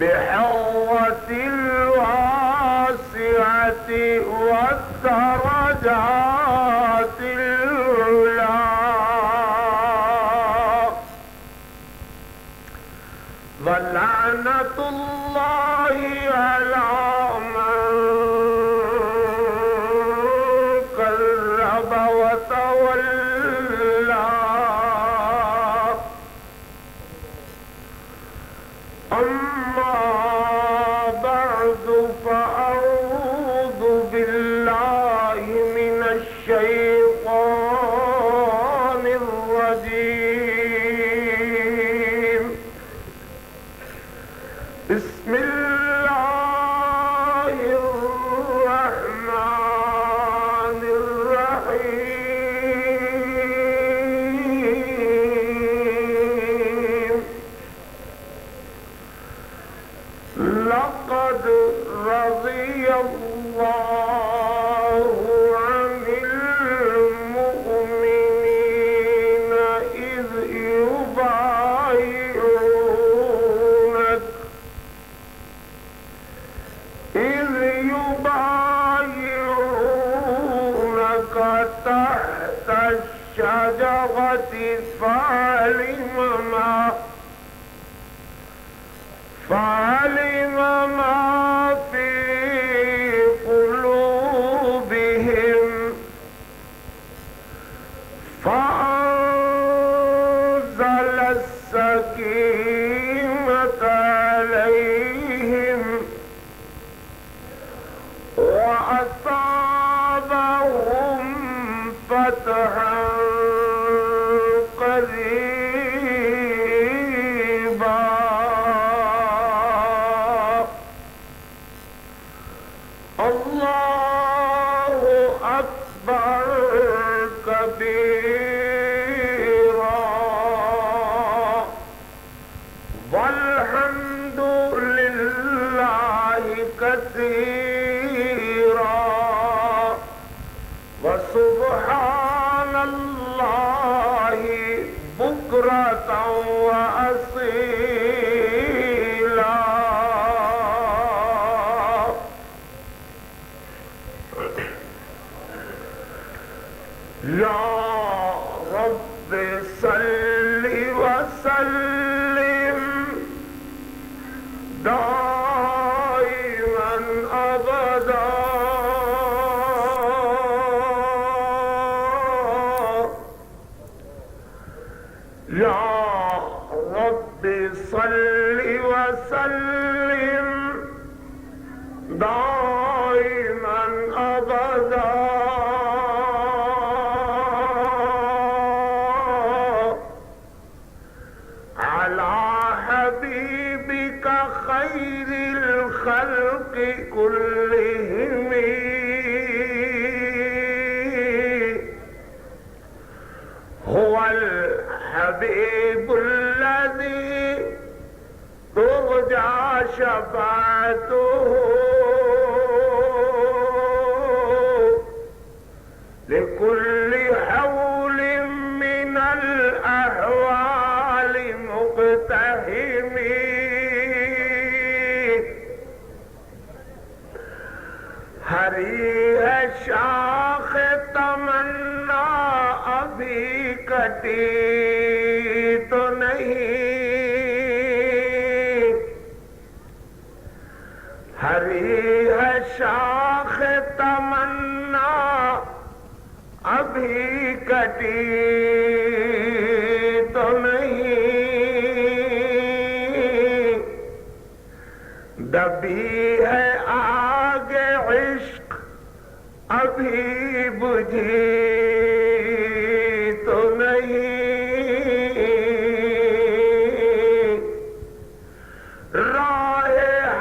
بحوة الواسعة والدرجات العلى ولعنة الله على من كذب وتولى. أما بعد فأعوذ بالله من الشيطان الرجيم. بسم الله الرحمن الرحيم. لقد رضي الله عن المؤمنين إذ يبايعونك تحت الشجرة فعلم ما في قلوبهم فأنزل السكينة عليهم وأصابهم فتحا قريبا. الله أكبر كبيرا والحمد لله كثيرا وسبحان الله بكرة وأصيلا. يا رب صل وسلم دائما أبدا يا رب صل وسلم دائما أبدا على حبيبك خير الخلق كلهم هو الحبيب الذي ترجى شفاعته لكل حول من الأحوال مقتحم. ہری ہے شاخ تمنا ابھی کٹی تو نہیں، ہری ہے شاخ تمنا ابھی کٹی تو نہیں، دبی ہے آگ عشق ابھی بجھی تو نہیں، راہ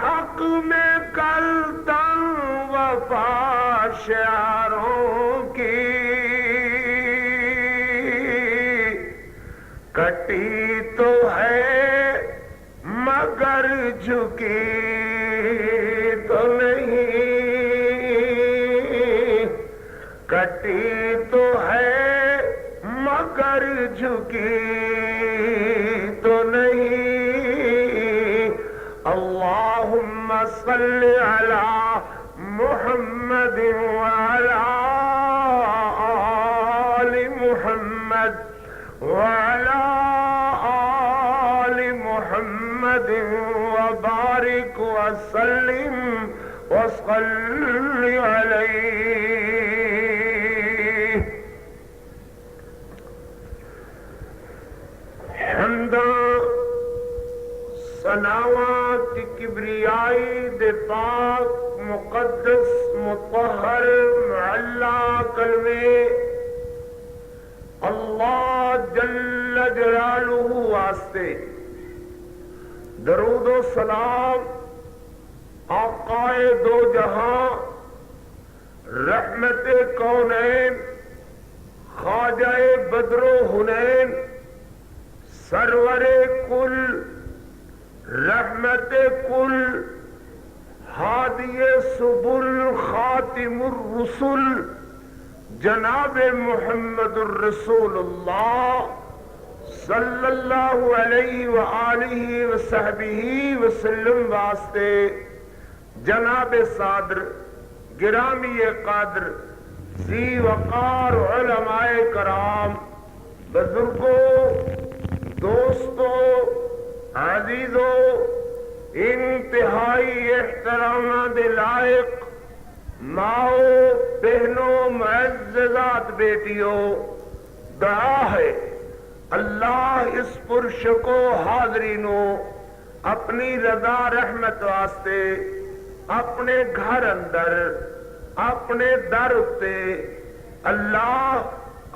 حق میں کل دم وفا شعروں کی کٹی تو ہے مگر جھکی تو نہیں، کٹی تو ہے مگر جھکی تو نہیں۔ اللہم صل علی محمد وعلی آل محمد وعلی آل محمد وبارک وسلم وصل علیہ۔ حمداں ثناوات کبریائی دے پاک مقدس مطہر معلا کلمے اللہ جل جلالہ واسطے درود و سلام آقائے دو جہاں رحمت کونین خواجہ بدر و حنین سرور کل رحمت کل ہادی سبل خاتم الرسل جناب محمد الرسول اللہ صلی اللہ علیہ وآلہ وصحبہ وسلم واسطے جناب صادر گرامی قادر ذی وقار علماء کرام بزرگوں دوستوں عزیزوں انتہائی احترام دے لائق ماؤ بہنوں معززات بیٹیوں دعا ہے اللہ اس پرشکو حاضری نو اپنی رضا رحمت واسطے اپنے گھر اندر اپنے در اتے اللہ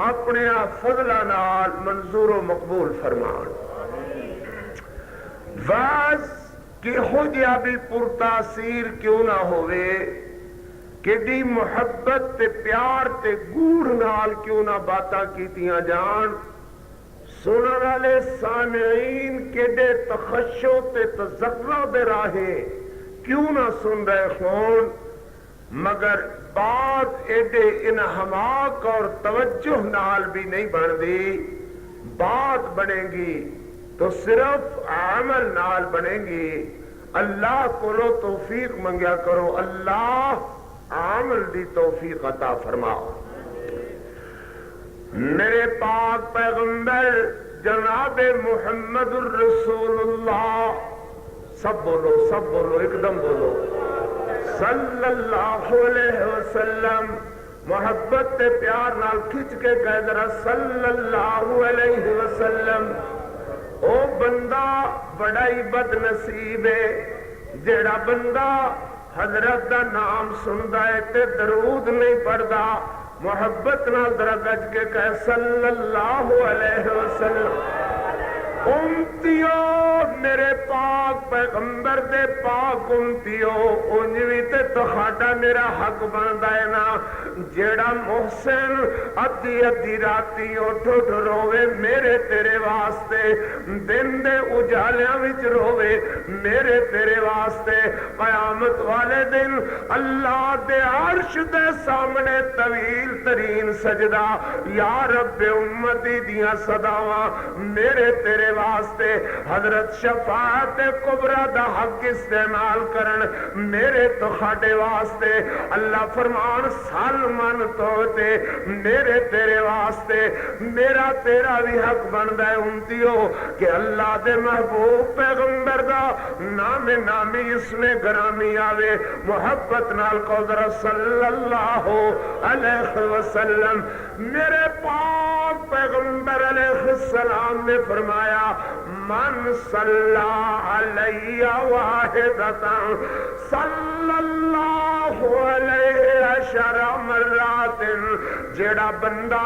اپنے فضلہ نال منظور و مقبول فرمان. واز کہ ہو جیا بھی پرتاثیر کیوں نہ ہوئے، کہ محبت تے پیار تے گوڑ نال کیوں نہ باتاں کیتیاں جان، سنن والے سامعین کیڑے تخشع تے تذکرہ دے راہیں کیوں نہ سن رہے خون، مگر بات ایڈے انہماک اور توجہ نال بھی نہیں بن دی. بات بنے گی تو صرف عمل نال بنے گی. اللہ کو لو توفیق منگیا کرو، اللہ عمل دی توفیق عطا فرماؤ. میرے پاک پیغمبر جناب محمد الرسول اللہ، سب بولو ایک دم بولو، صلی اللہ علیہ وسلم. محبت تے پیار نال کھچ کے کہہ ذرا صلی اللہ علیہ وسلم. او بندہ بڑا ہی بد نصیب ہے جیڑا بندہ حضرت دا نام سندا ہے تے درود نہیں پڑھدا. محبت نال ذرا گج کے کہہ صلی اللہ علیہ وسلم. امتیو میرے پاک پیغمبر دے پاک امتیو، انجوی تے تخاڈا میرا حق بندا ہے نا، جیڑا محسن ادھی ادھی راتی اٹھ اٹھ روے میرے تیرے واسطے، دن دے اجالیاں وچ روے میرے تیرے واسطے، قیامت والے دن اللہ دے عرش دے سامنے طویل ترین سجدہ یا رب امتی دیاں صداواں میرے تیرے واسطے، حضرت شفاعت کبریٰ دا حق استعمال کرن میرے تو خاڑے واسطے، اللہ فرمان سالمن توتے میرے تیرے واسطے. میرا تیرا بھی حق بندا ہے امتیو کہ اللہ دے محبوب پیغمبر دا نام نامی اس میں گرامی آوے. محبت نال کو ذرا صلی اللہ علیہ وسلم. میرے پاک پیغمبر علیہ السلام نے فرمایا من صلی علیہ واحدتا صلی اللہ علیہ عشر مرات، جیڑا بندہ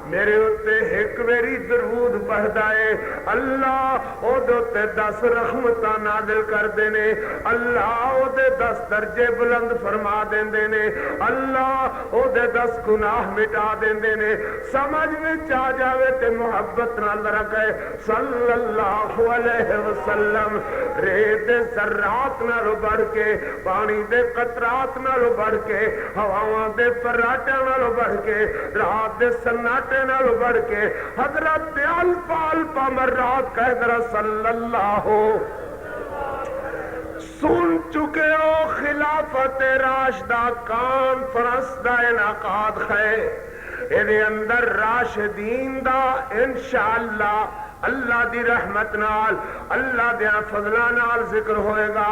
میرے اتے ایک میری درود پڑھدا ہے اللہ او دے 10 رحمتاں نازل کر دینے، اللہ او دے 10 درجے بلند فرما دیندے نے، اللہ او دے 10 گناہ مٹا دیندے نے. سمجھ میں آ جاوے تے محبت نال ذرا کہے صلی اللہ علیہ وسلم. ریت دے ذرات نالوں بڑھ کے، پانی دے قطرات نالوں بڑھ کے، ہواواں دے فراٹیاں نالوں بڑھ کے، رات دے سناٹے نالوں بڑھ کے، حضرت الفا مرات کہہ ذرا صلی اللہ. سن چکے ہو خلافت راشدہ کانفرنس دا انعقاد ہے، اے اندر راشدین دا انشاءاللہ اللہ دی رحمت نال، اللہ دیا فضلہ نال ذکر ہوئے گا.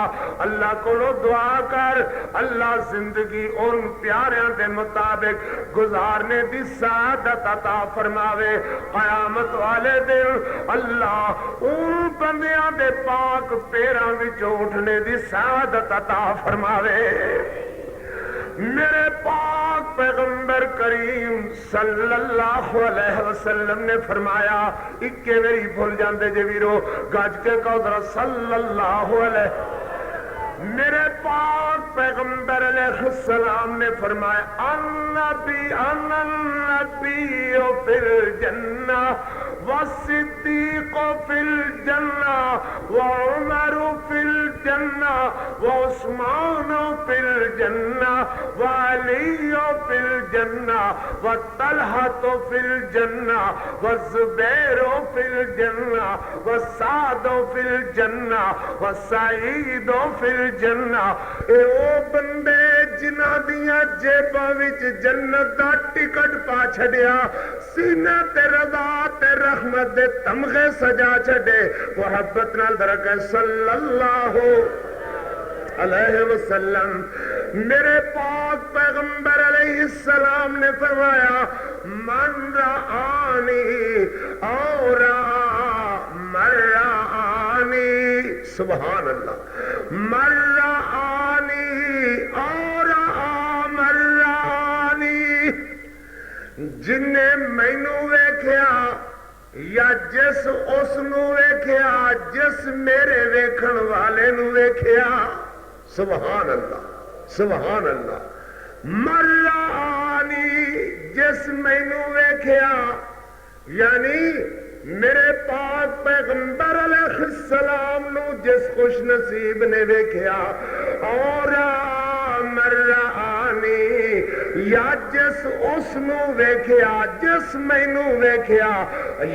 اللہ کو لو دعا کر اللہ زندگی ان پیاریاں دے مطابق گزارنے دی سعادت عطا فرماوے. قیامت والے دن اللہ ان بندیاں دے پاک پیراں وچ اٹھنے دی سعادت عطا فرماوے. میرے پاک پیغمبر کریم صلی اللہ علیہ وسلم نے فرمایا، اکے میری بھول جاندے جے ویرو گج کے کہو ذرا صلی اللہ علیہ. میرے پاک پیغمبر علیہ السلام نے فرمایا النبی فی الجنہ والصدیق فی الجنہ وعمر فی الجنہ وعثمان فی الجنہ وعلی فی الجنہ وطلحہ فی الجنہ والزبیر فی الجنہ وسعد فی الجنہ وسعید فی الجنہ. اے او بندے جنہ دیاں جیباں وچ جنت دا ٹکٹ پا چھڈیا، سینہ تے رضا تے رحمت دے تمغے سجا چھڈے. محبت نال ذرا کہ صلی اللہ علیہ وسلم. میرے پاک پیغمبر علیہ السلام نے فرمایا من رآنی او رآ سبحان اللہ. مرانی اور مرانی جن نے مینوں ویکھیا یا جس اس نو ویکھیا جس میرے ویکھن والے نو ویکھیا. سبحان اللہ سبحان اللہ. مرانی جس مینوں ویکھیا یعنی میرے پاک پیغمبر علیہ السلام نو جس خوش نصیب نے ویکھیا. اور مرانی یا جس اس نو ویکھیا جس مینوں ویکھیا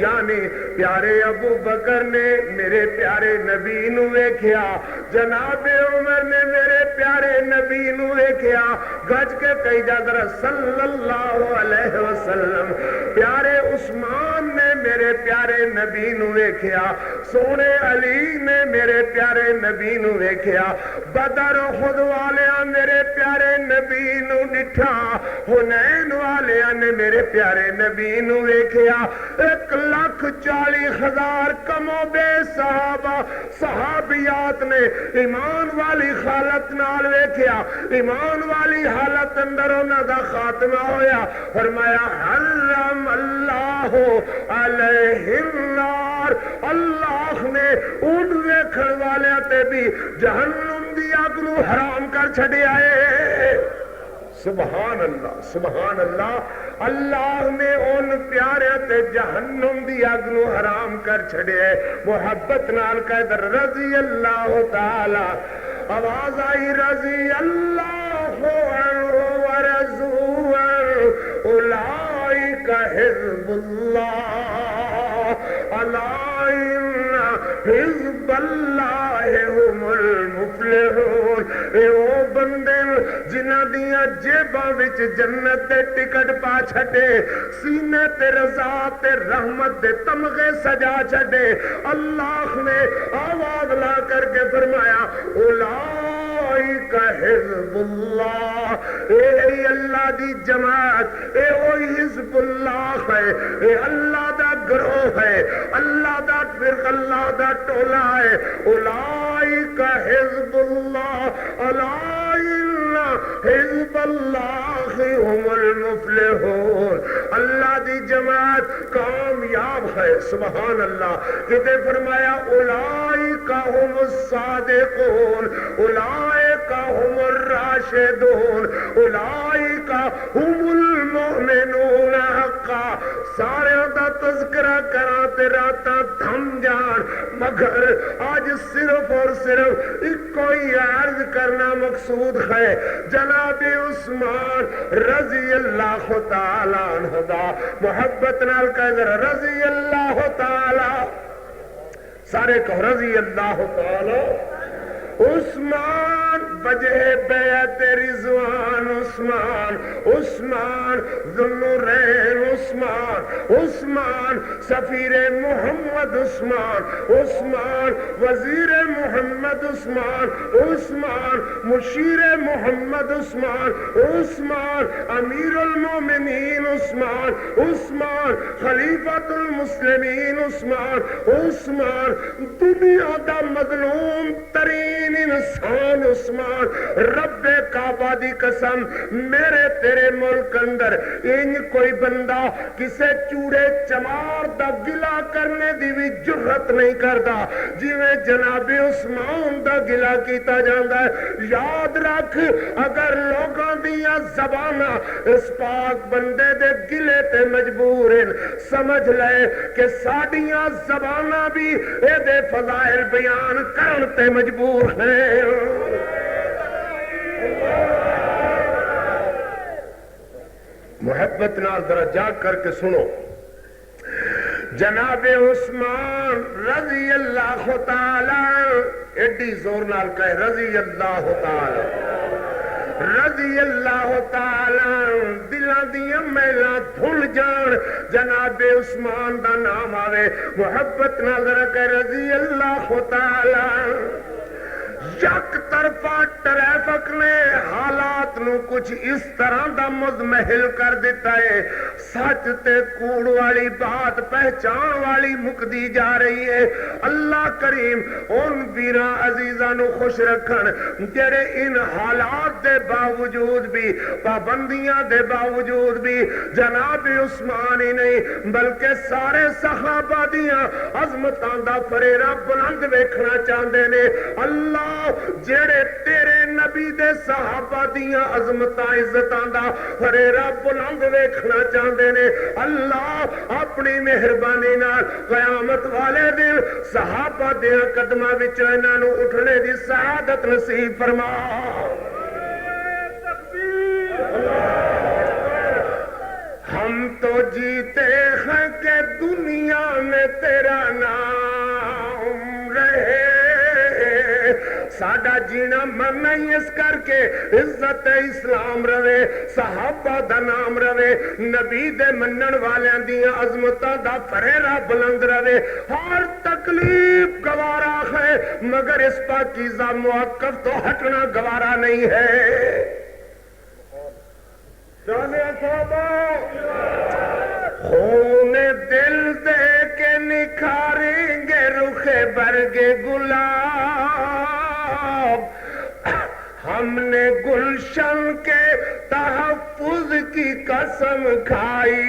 یعنی پیارے ابو بکر نے میرے پیارے نبی نو ویکھیا, جناب عمر نے میرے پیارے نبی نو ویکھیا. گج کے کئی جگہ صلی اللہ علیہ وسلم. پیارے عثمان نے میرے پیارے نبی نو ویکھیا, سونے علی نے میرے پیارے نبی نو ویکھیا. بدر خود والیاں میرے پیارے نبی نو ڈٹھا, حنین والیاں نے میرے پیارے نبی نو ویکھیا. 1,40,000 کم و بے صحابہ صحابیات نے ایمان والی حالت نال ویکھیا. ایمان والی حالت اندر انہاں دا خاتمہ ہویا. فرمایا حرم اللہ علیہ النار, اللہ نے ان ویکھن والیاں تے بھی جہنم دی اگ نو حرام کر چھڈیا ہے. سبحان اللہ سبحان اللہ. اللہ نے ان پیاریاں تے جہنم دی اگ نو حرام کر چھڈیا ہے. محبت نال کہہ رضی اللہ تعالی, آواز آئی رضی اللہ عنہ ورضوا عنہ اولئک حزب اللہ الا ان حزب اللہ هم المفلحون. اے او بندے جنہاں دیاں جیباں وچ جنت دے ٹکٹ پا چھڈے, سینے تے رضا تے رحمت دے تمغے سجا چھڈے. اللہ نے آواز لا کر کے فرمایا اولئک حزب اللہ, اے اللہ دی جماعت, اے وہی حزب اللہ ہے, اے اللہ دا گروہ ہے, اللہ دا فرقہ, اللہ دا ٹولا ہے. اولئک حزب اللہ الا ان حزب اللہ هم المفلحون. اللہ دی جماعت کامیاب ہے. سبحان اللہ. کتے فرمایا اولئک هم الصادقون, اولئک هم الراشدون, اولئک هم المؤمنون حقا. سارے دا تذکرہ کراں تے راتاں تھم جان, مگر آج صرف اور صرف ایک کوئی عرض کرنا مقصود ہے. جناب عثمان رضی اللہ تعالی عنہ دا محبت نال کہہ رضی اللہ تعالی, سارے کہ رضی اللہ تعالی. عثمان وجہ بیعت رضوان, عثمان عثمان ذوالنورین, عثمان عثمان سفیر محمد, عثمان عثمان وزیر محمد, عثمان عثمان مشیر محمد, عثمان عثمان امیر المومنین, عثمان عثمان خلیفۃ المسلمین, عثمان عثمان دنیا دا مظلوم ترین انسان, عثمان. رب کعبہ دی قسم میرے تیرے ملک اندر ان کوئی بندہ کسے چوڑے چمار دا گلا کرنے دی بھی جرت نہیں کردا جویں جناب عثمان دا گلا کیتا جاندا ہے. یاد رکھ اگر لوگاں دیاں زباناں اس پاک بندے دے گلے تے مجبور ہیں, سمجھ لے کہ ساڈیاں زباناں بھی اے دے فضائل بیان کرن تے مجبور ہیں. محبت نال ذرا جاگ کر کے سنو. جناب عثمان رضی اللہ تعالی, ایڈی زور نال کہے رضی اللہ تعالی, رضی اللہ تعالی. دلاں دیاں میلاں دھل جان, جناب عثمان دا نام آوے, محبت نال ذرا کہے رضی اللہ تعالی. یک طرفہ ٹریفک نے حالات نو کچھ اس طرح دا مزمحل کر دیتا ہے، سچ تے کوڑ والی بات پہچان والی مکدی جا رہی ہے۔ اللہ کریم ان ویراں عزیزاں نو خوش رکھن جڑے ان حالات دے باوجود بھی، پابندیاں دے باوجود بھی جناب عثمان ہی نہیں بلکہ سارے صحابہ دیاں عظمتاں دا فریرہ بلند ویکھنا چاہندے نے۔ اللہ جڑے تیرے نبی دے صحابہ دیاں عظمتاں عزتاں دا فریرہ بلند ویکھنا چاہندے نے، اللہ اپنی مہربانی نال قیامت والے دن صحابہ دیاں قدماں وچ انہاں نو اٹھنے دی سعادت نصیب فرما۔ ہم تو جیتے ہیں کہ دنیا میں تیرا نام رہے، ساڈا جینا مرنا ہی اس کر کے عزت اسلام رہے، صحابہ دا نام رہے، نبی دے منن والیاں دیاں عظمتاں دا فریرہ بلند رہے۔ ہر تکلیف گوارا ہے مگر اس پاکیزہ موقف تو ہٹنا گوارا نہیں ہے۔ خون دل دے کے نکھاریں گے رخ برگ گلاب، ہم نے گلشن کے تحفظ کی قسم کھائی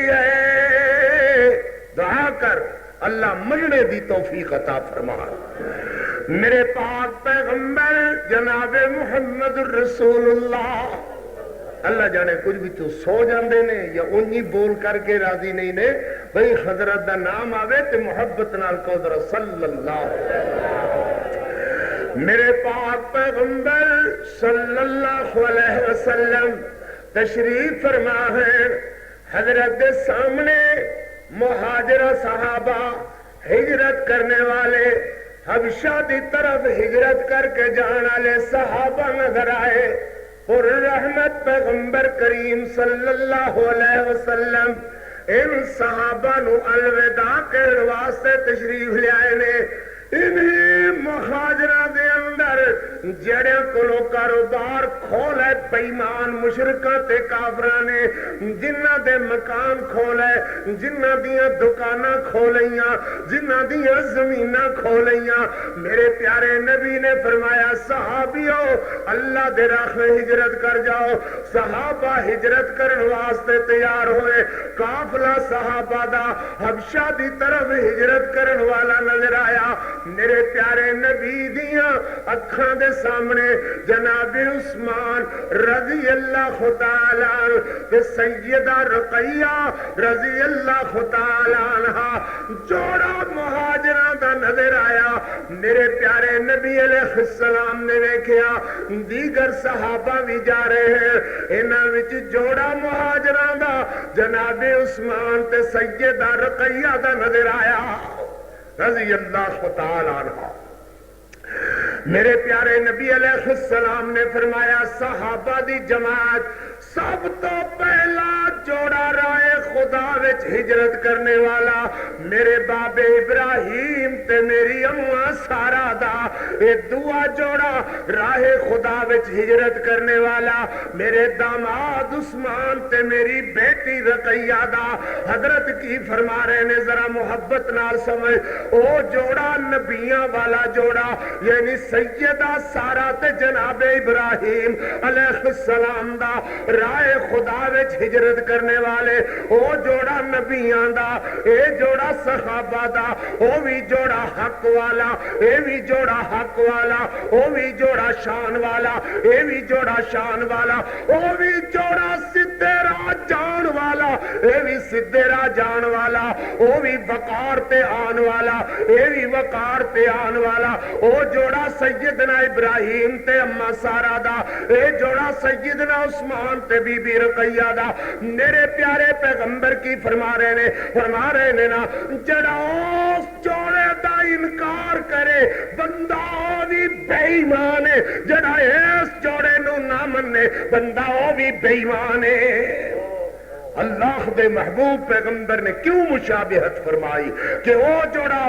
ہے۔ دعا کر اللہ مننے دی توفیق عطا فرما۔ میرے پاک پیغمبر جناب محمد الرسول اللہ، اللہ جانے کچھ بھی تو سو جاندے نے یا انہی بول کر کے راضی نہیں نے، بھئی حضرت دا نام آوے تے محبت نال کو ذرا صلی اللہ میرے پاک پیغمبر صلی اللہ علیہ وسلم تشریف فرما ہے۔ حضرت دے سامنے مہاجرہ صحابہ ہجرت کرنے والے، حبشہ دی طرف ہجرت کر کے جان والے صحابہ نظر آئے، اور رحمت پیغمبر کریم صلی اللہ علیہ وسلم ان صحابہ نو الوداع کے واسطے تشریف لے آئے نے۔ انہی مہاجرہ دے اندر جڑے کولو کاروبار کھولے بےمان مشرکاں تے کافراں نے، جنہاں دے مکان کھولے، جنہاں دیاں دکاناں کھولیاں، جنہاں دیاں زمیناں کھولیاں، میرے پیارے نبی نے فرمایا صحابیو اللہ دے راہ میں ہجرت کر جاؤ۔ صحابہ ہجرت کرن واسطے تیار ہوئے، قافلہ صحابہ دا حبشہ دی طرف ہجرت کرن والا نظر آیا۔ میرے پیارے نبی دیاں اکھاں دے سامنے جناب عثمان رضی اللہ تعالی عنہ تے سیدہ رقیہ رضی اللہ تعالی عنہ جوڑا مہاجراں دا نظر آیا۔ میرے پیارے نبی علیہ السلام نے دیکھیا دیگر صحابہ بھی جا رہے ہیں، انہاں وچ جوڑا مہاجراں دا جناب عثمان تے سیدہ رقیہ دا نظر آیا رضی اللہ تعالی عنہ۔ میرے پیارے نبی علیہ السلام نے فرمایا صحابہ دی جماعت سب تو پہلا جوڑا رائے خدا وچ ہجرت کرنے والا میرے باب ابراہیم تے میری اماں سارا دا، اے دعا جوڑا راہ خدا وچ ہجرت کرنے والا میرے داماد عثمان تے میری بیٹی رقیہ دا۔ حضرت کی فرما رہے نے ذرا محبت نال سمجھ، او جوڑا نبیاں والا جوڑا یعنی سیدہ سارا تے جناب ابراہیم علیہ السلام دا راہ خدا وچ ہجرت کرنے والے، او جوڑا نبیاں دا، اے جوڑا صحابہ دا، او بھی جوڑا حق والا، اے بھی جوڑا حق والا، او بھی جوڑا شان والا، اے بھی جوڑا شان والا، او بھی جوڑا سدھے راہ جان والا، اے بھی سدھے راہ جان والا، او بھی وقار تے آن والا، اے بھی وقار تے آن والا، او جوڑا سیدنا ابراہیم تے اماں سارا دا، اے جوڑا سیدنا عثمان تے بی بی رقیہ دا۔ میرے پیارے پیغمبر کی فرما رہے نے نا جڑا اس جوڑے دا انکار کرے بندہ بھی بے ایمان ہے، جڑا اس جوڑے نو نہ منے بندہ وہ بھی بے ایمان ہے۔ اللہ دے محبوب پیغمبر نے کیوں مشابہت فرمائی کہ وہ جوڑا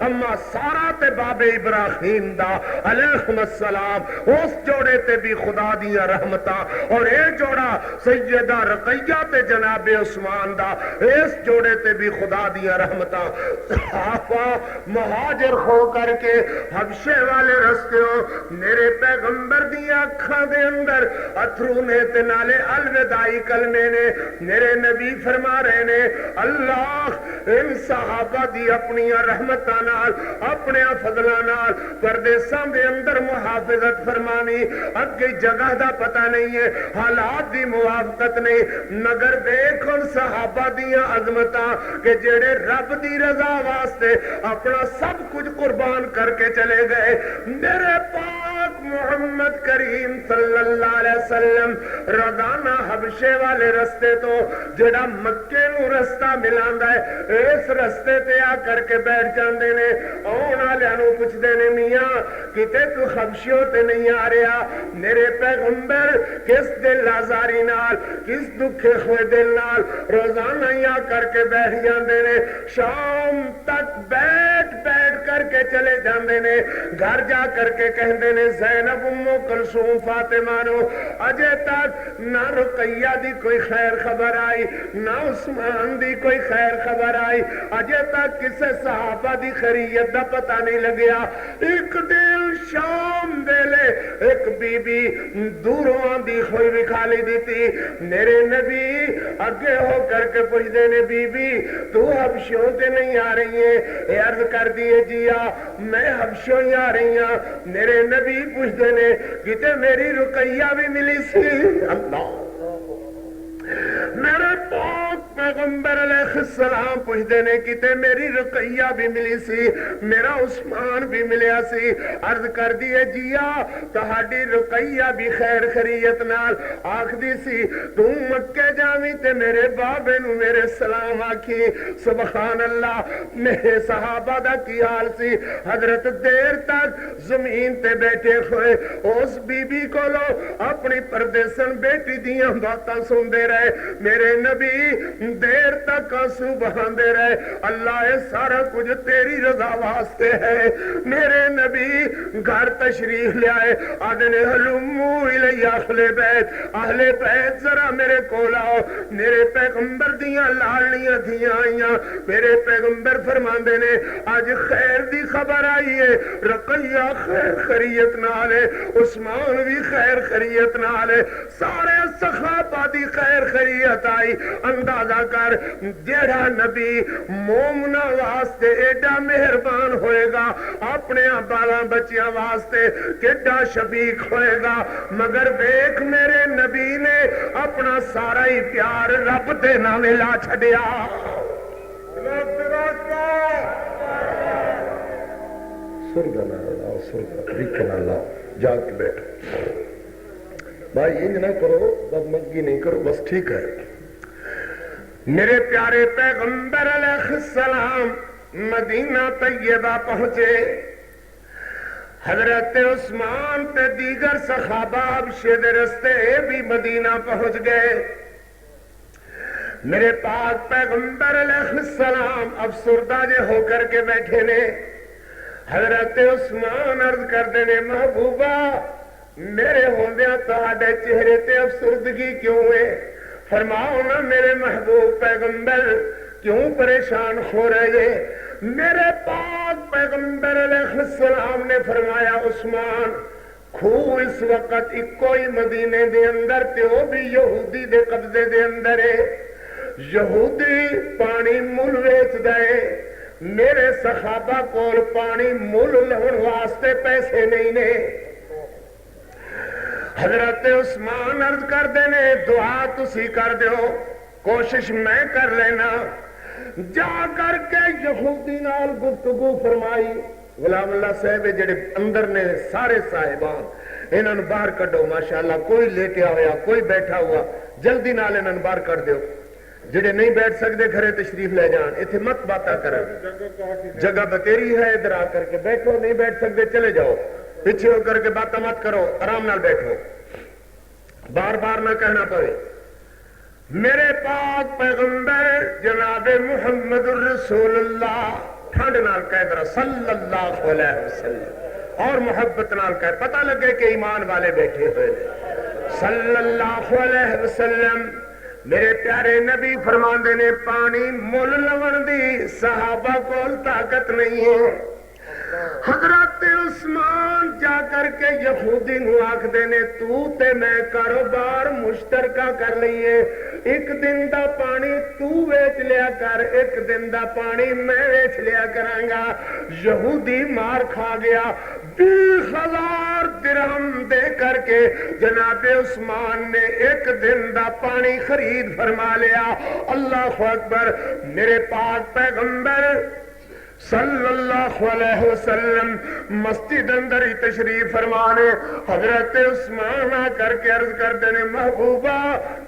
اما سارا تے باب ابراہیم دا علیہم السلام اس جوڑے تے بھی خدا دیا رحمتاں اور اے جوڑا سیدہ رقیہ تے جناب عثمان دا اس جوڑے تے بھی خدا دیا رحمتاں صحابہ مہاجر ہو کر کے حبشے والے رستے ہو میرے پیغمبر دیا اکھاں دے اندر اتھرو نے تے نالے الوداعی کلمے نے میرے نبی فرما رہے نے اللہ ان صحابہ دی اپنی رحمتاں نال اپنے فضلاں نال پردیساں دے اندر محافظت فرمانی اگے جگہ دا پتہ نہیں ہے حالات دی موافقت نہیں مگر دیکھ ان صحابہ دیاں عظمتاں کہ جڑے رب دی رضا واسطے اپنا سب کچھ قربان کر کے چلے گئے میرے پاک محمد کریم صلی اللہ علیہ وسلم روزانہ حبشے والے رستے تو جڑا مکے نو رستہ ملاندا ہے اس رستے تے آ کر کے بیٹھ جاندے نے اون والےاں نو پوچھدے نے میاں کتے تو حبشیوں تے نہیں آ رہا میرے پیغمبر کس دل آزاری نال کس دکھے ہوئے دل نال روزانہ ہی آ کر کے بیٹھ جاندے نے شام تک بیٹھ کر کے چلے جاندے نے گھر جا کر کے کہندے نے زینب ام کلثوم فاطمہ نو اجے تک نہ رقیہ دی کوئی خیر خبر آئی نہ عثمان دی کوئی خیر خبر آئی اجے تک کسے صحابہ دی خیریت دا پتہ نہیں لگیا ایک دل شام ویلے ایک بی بی دوروں دی ہوئی وکھالی دیتی میرے نبی اگے ہو کر کے پوچھتے نے بی بی تو حبشوں تے نہیں آ رہی ہے عرض کر دیے جیا میں حبشوں ہی آ رہی ہوں میرے نبی پوچھتے نے کتے میری رقیہ بھی ملی سی اللہ میرے پاک پیغمبر علیہ السلام پوچھتے نے کتے میری رقیہ بھی ملی سی میرا عثمان بھی ملیا سی عرض کر دیے جیا تہاڈی رقیہ بھی خیر خیریت نال آکھ دی سی تو مکے جاویں تے میرے بابے نو میرے سلام آکھی سبحان اللہ میرے صحابہ دا کی حال سی حضرت دیر تک زمین تے بیٹھے ہوئے اس بی بی کو لو اپنی پردیسن بیٹی دیاں باتاں سن دے رہے میرے نبی دیر تک آنسو بہاندے رہے اللہ یہ سارا کچھ تیری رضا واسطے ہے میرے نبی گھر تشریف لے آئے آدھنے حلومو الی اہل بیت ذرا میرے کول آؤ میرے پیغمبر دیاں لالنیاں تھیاں آئیاں میرے پیغمبر فرماندے نے آج خیر دی خبر آئی ہے رقیہ خیر خیریت نالے عثمان بھی خیر خیریت نالے سارے صحابہ دی خیر خیریت آئی اندازہ کر جیڑا نبی مومنا واسطے ایڈا مہربان ہوئے گا اپنے بالاں بچیاں واسطے کیڈا شفیق ہوئے گا مگر دیکھ میرے نبی نے اپنا سارا ہی پیار رب دے نامے لا چھڈیا سرگا نہ لاؤ سرگا طریقے نہ لاؤ جا کے بیٹھو بھائی انج نہ کرو بدمزگی نہیں کرو بس ٹھیک ہے میرے پیارے پیغمبر علیہ السلام مدینہ طیبہ پہنچے حضرت عثمان تے دیگر صحابہ حبشے دے رستے بھی مدینہ پہنچ گئے میرے پاک پیغمبر علیہ السلام افسردہ جے ہو کر کے بیٹھے نے حضرت عثمان عرض کر دینے محبوبہ میرے ہوندیاں تہاڈے چہرے تے افسردگی کیوں ہے فرماؤ نا میرے محبوب پیغمبر کیوں پریشان ہو رہے میرے پاک پیغمبر علیہ السلام نے فرمایا عثمان کھو اس وقت کوئی مدینے دے اندر تے وہ بھی یہودی دے قبضے دے اندر ہے یہودی پانی مل ویچ دے میرے صحابہ کول پانی مل لہن واسطے پیسے نہیں نے حضرت عثمان عرض کر دینے دعا تسی کر دیو کوشش میں کر لینا جا کر کے یہودی نال گفتگو فرمائی غلام اللہ صاحب جڑے اندر نے سارے صاحبان انہاں نوں باہر کڈو ماشاءاللہ کوئی لیٹیا ہوا کوئی بیٹھا ہوا جلدی نال انہاں نوں باہر کر دیو جڑے نہیں بیٹھ سکتے گھرے تشریف لے جان ایتھے مت باتاں کرن جگہ بتیری ہے ادھر آ کر کے بیٹھو نہیں بیٹھ سکتے چلے جاؤ پیچھے ہو کر کے باتاں مت کرو آرام نال بیٹھو بار بار نہ کہنا پڑے میرے پاک پیغمبر جناب محمد الرسول اللہ ٹھنڈ نال کہہ در صلی اللہ علیہ وسلم اور محبت نال کہہ پتہ لگے کہ ایمان والے بیٹھے ہوئے صلی اللہ علیہ وسلم میرے پیارے نبی فرماندے نے پانی مل لون دی صحابہ کو طاقت نہیں ہے حضرت عثمان جا کر کے یہودی نو آکھ دینے تو تے میں کاروبار مشترکہ کر لئیے ایک دن دا پانی تو ویچ لیا کر ایک دن دا پانی میں ویچ لیا کرانگا یہودی مار کھا گیا 20,000 درہم دے کر کے جناب عثمان نے ایک دن دا پانی خرید فرما لیا اللہ اکبر میرے پاک پیغمبر صلی اللہ علیہ وسلم مسجد اندر ہی تشریف فرمانے حضرت عثمان آ کر کے عرض کر دینے محبوبہ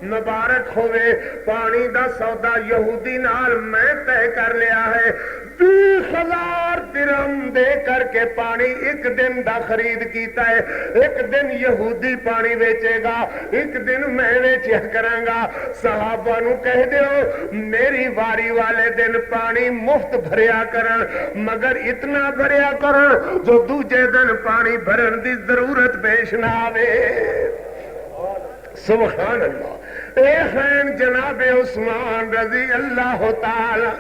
مبارک ہوئے پانی دا سودا یہودی نال میں طے کر لیا ہے 20,000 درہم دے کر کے پانی ایک دن دا خرید کیتا ہے ایک دن یہودی پانی بیچے گا ایک دن میں بیچیا کرانگا صحابہ نو کہہ دیو میری واری والے دن پانی مفت بھریا کرن مگر اتنا بھریا کرن جو دوجے دن پانی بھرن دی ضرورت پیش نہ آوے سبحان اللہ اے خین جناب عثمان رضی اللہ تعالی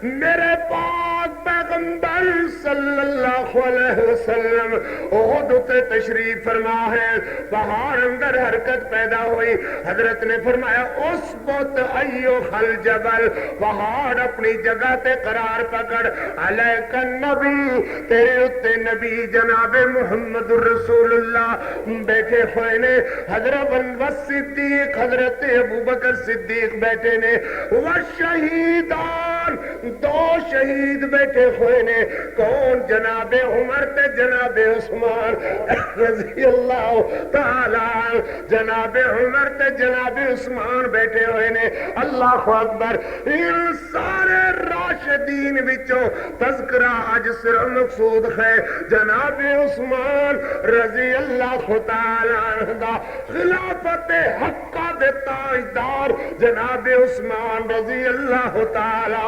میرے پاک پیغمبر صلی اللہ علیہ وسلم احد تے تشریف فرما ہے پہاڑ اندر حرکت پیدا ہوئی حضرت نے فرمایا اسبت ایوہ الجبل پہاڑ اپنی جگہ تے قرار پکڑ علیک النبی تیرے اتے نبی جناب محمد الرسول اللہ بیٹھے ہوئے نے حضرت والصدیق حضرت ابو بکر صدیق بیٹھے نے والشہیدان دو شہید بیٹھے ہوئے نے کون جناب عمر تے جناب عثمان رضی اللہ تعالی جناب عمر تے جناب عثمان بیٹھے ہوئے نے اللہ اکبر ان سارے راشدین وچوں تذکرہ اج صرف مقصود ہے جناب عثمان رضی اللہ تعالی عنہ دا خلافت حقہ دے تاجدار جناب عثمان رضی اللہ تعالی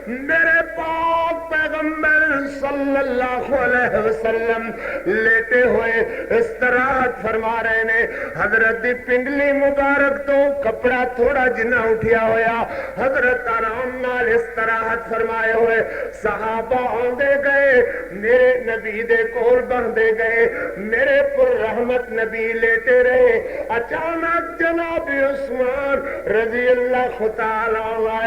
میرے پاک پیغمبر صلی اللہ علیہ وسلم لیٹے ہوئے استراحت فرما رہے نے حضرت دی پنڈلی مبارک تو کپڑا تھوڑا جنہ اٹھیا ہویا حضرت آرام نال استراحت فرمائے ہوئے صحابہ آندے گئے میرے نبی دے کول بندے گئے میرے پر رحمت نبی لیٹے رہے اچانک جناب عثمان رضی اللہ تعالی عنہ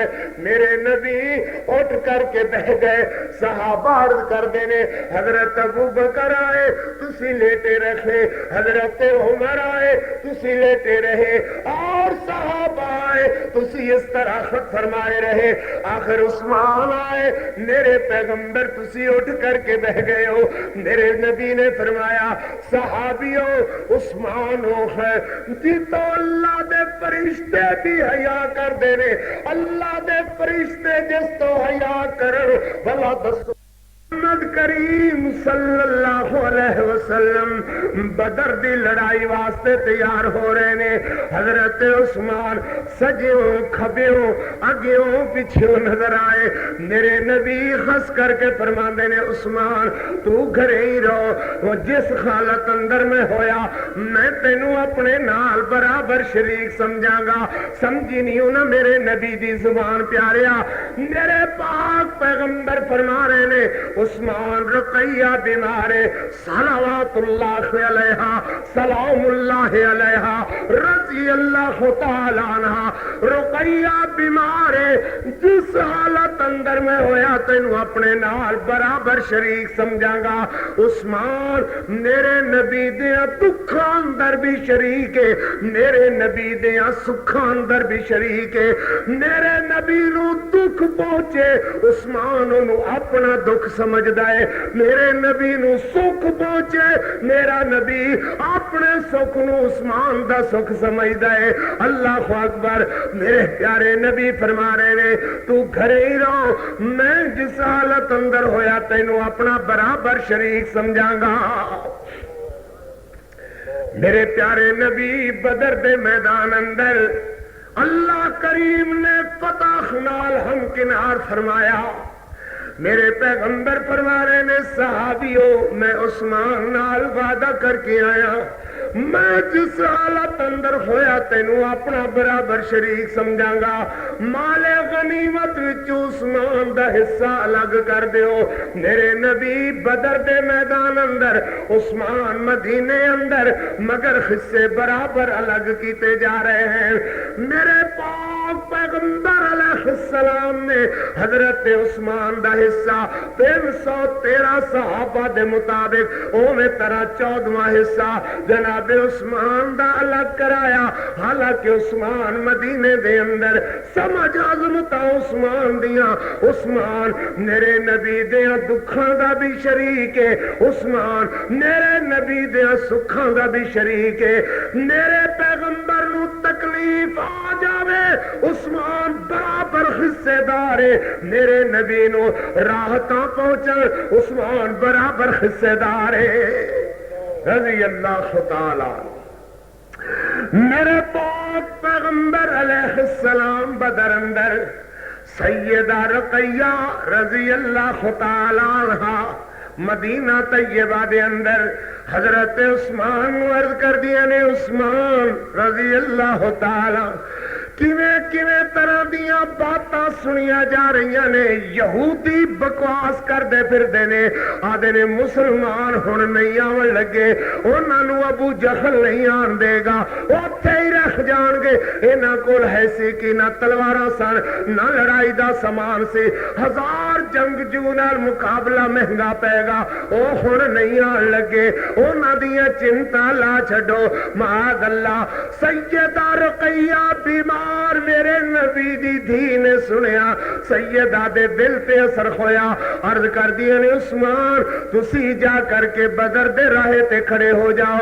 میرے نبی اٹھ کر کے بہ گئے صحابہ عرض کر دینے حضرت ابو بکر آئے تسی لیٹے رہے حضرت عمر آئے تسی لیٹے رہے اور صحابہ آئے تسی اس طرح خود فرمائے رہے آخر عثمان آئے میرے پیغمبر تسی اٹھ کر کے بہ گئے ہو میرے نبی نے فرمایا صحابیوں عثمان ہو ہے جی تو اللہ دے فرشتے بھی حیا کر دینے اللہ دے فرشتے جس تو حیا کرن بھلا دسو محمد کریم صلی اللہ علیہ وسلم بدر دی لڑائی واسطے تیار ہو رہے نے حضرت عثمان سجیوں کھبیوں اگیوں پچھوں نظر آئے میرے نبی خس کر کے فرماندے نے عثمان تو گھرے ہی رہو جس حالت اندر میں ہویا میں تینوں اپنے نال برابر شریک سمجھاں گا سمجھی نہیں ہونا میرے نبی دی زبان پیاریا میرے پاک پیغمبر فرما رہے نے عثمان رقیہ بیمارے صلوات اللہ علیہا سلام اللہ علیہا رضی اللہ تعالی عنہ رقیہ بیمارے جس حالت اندر میں ہویا تینوں اپنے نال برابر شریک سمجھاں گا عثمان میرے نبی دیاں دکھاں اندر بھی شریک ہے میرے نبی دیاں سکھاں اندر بھی شریک ہے میرے نبی نو دکھ پہنچے عثمان انہوں اپنا دکھ سمجھدا ہے میرے نبی نو سکھ پہنچے میرا نبی اپنے سکھ نو عثمان دا سکھ سمجھدا ہے اللہ اکبر میرے پیارے نبی فرما رہے نے تو گھرے ہی رہو میں جس حالت اندر ہویا تینوں اپنا برابر شریک سمجھاں گا میرے پیارے نبی بدر دے میدان اندر اللہ کریم نے فتح نال ہمکنار فرمایا. میرے پیغمبر فرما رہے نے صحابیوں میں عثمان نال وعدہ کر کے آیا میں جس حالت اندر ہویا تینوں اپنا برابر شریک سمجھاں گا. مال غنیمت وچ عثمان دا حصہ الگ کر دیو. میرے نبی بدر دے میدان اندر عثمان مدینے اندر مگر حصے برابر الگ کیتے جا رہے ہیں. میرے پاک پیغمبر علیہ السلام نے حضرت عثمان دا حصہ 313 صحابہ دے مطابق اوویں طرح 14واں حصہ جناب عثمان دا الگ کرایا. حالانکہ عثمان مدینے دے اندر سمجھ عظمت عثمان دیاں. عثمان میرے نبی دیاں دکھاں دا بھی شریک ہے. عثمان میرے نبی دیاں سکھاں دا بھی شریک ہے. میرے پیغمبر نو تکلیف آ جاوے عثمان برابر حصے دار ہے. میرے نبی نو راحتاں پہنچن عثمان برابر حصے دار ہے رضی اللہ تعالی. میرے پاک پیغمبر علیہ السلام بدر اندر سیدہ رقیہ رضی اللہ تعالی عنہا مدینہ طیبہ دے اندر حضرت عثمان عرض کر دیا نے عثمان رضی اللہ تعالی کیویں طرح دیاں باتاں سنیا جا رہی نے. یہودی بکواس کردے پھردے نے آدھے نے مسلمان ہن نہیں آون لگے انہاں نو ابو جہل نہیں آن دے گا اوتھے ہی رہ جان گے. انہاں کول ایسی کی نہ تلواراں سن نہ لڑائی دا سامان سی. 1000 جنگجو نال مقابلہ مہنگا پے گا او ہن نہیں آن لگے. انہاں دیاں چنتا لا چھڈو معاذ اللہ. سیدہ رقیہ بیمار میرے نبی دی دھی نے سنیا سیدہ دے دل تے اثر ہویا. عرض کر دیا نے عثمان تسی جا کر کے بدر دے راہے تے کھڑے ہو جاؤ.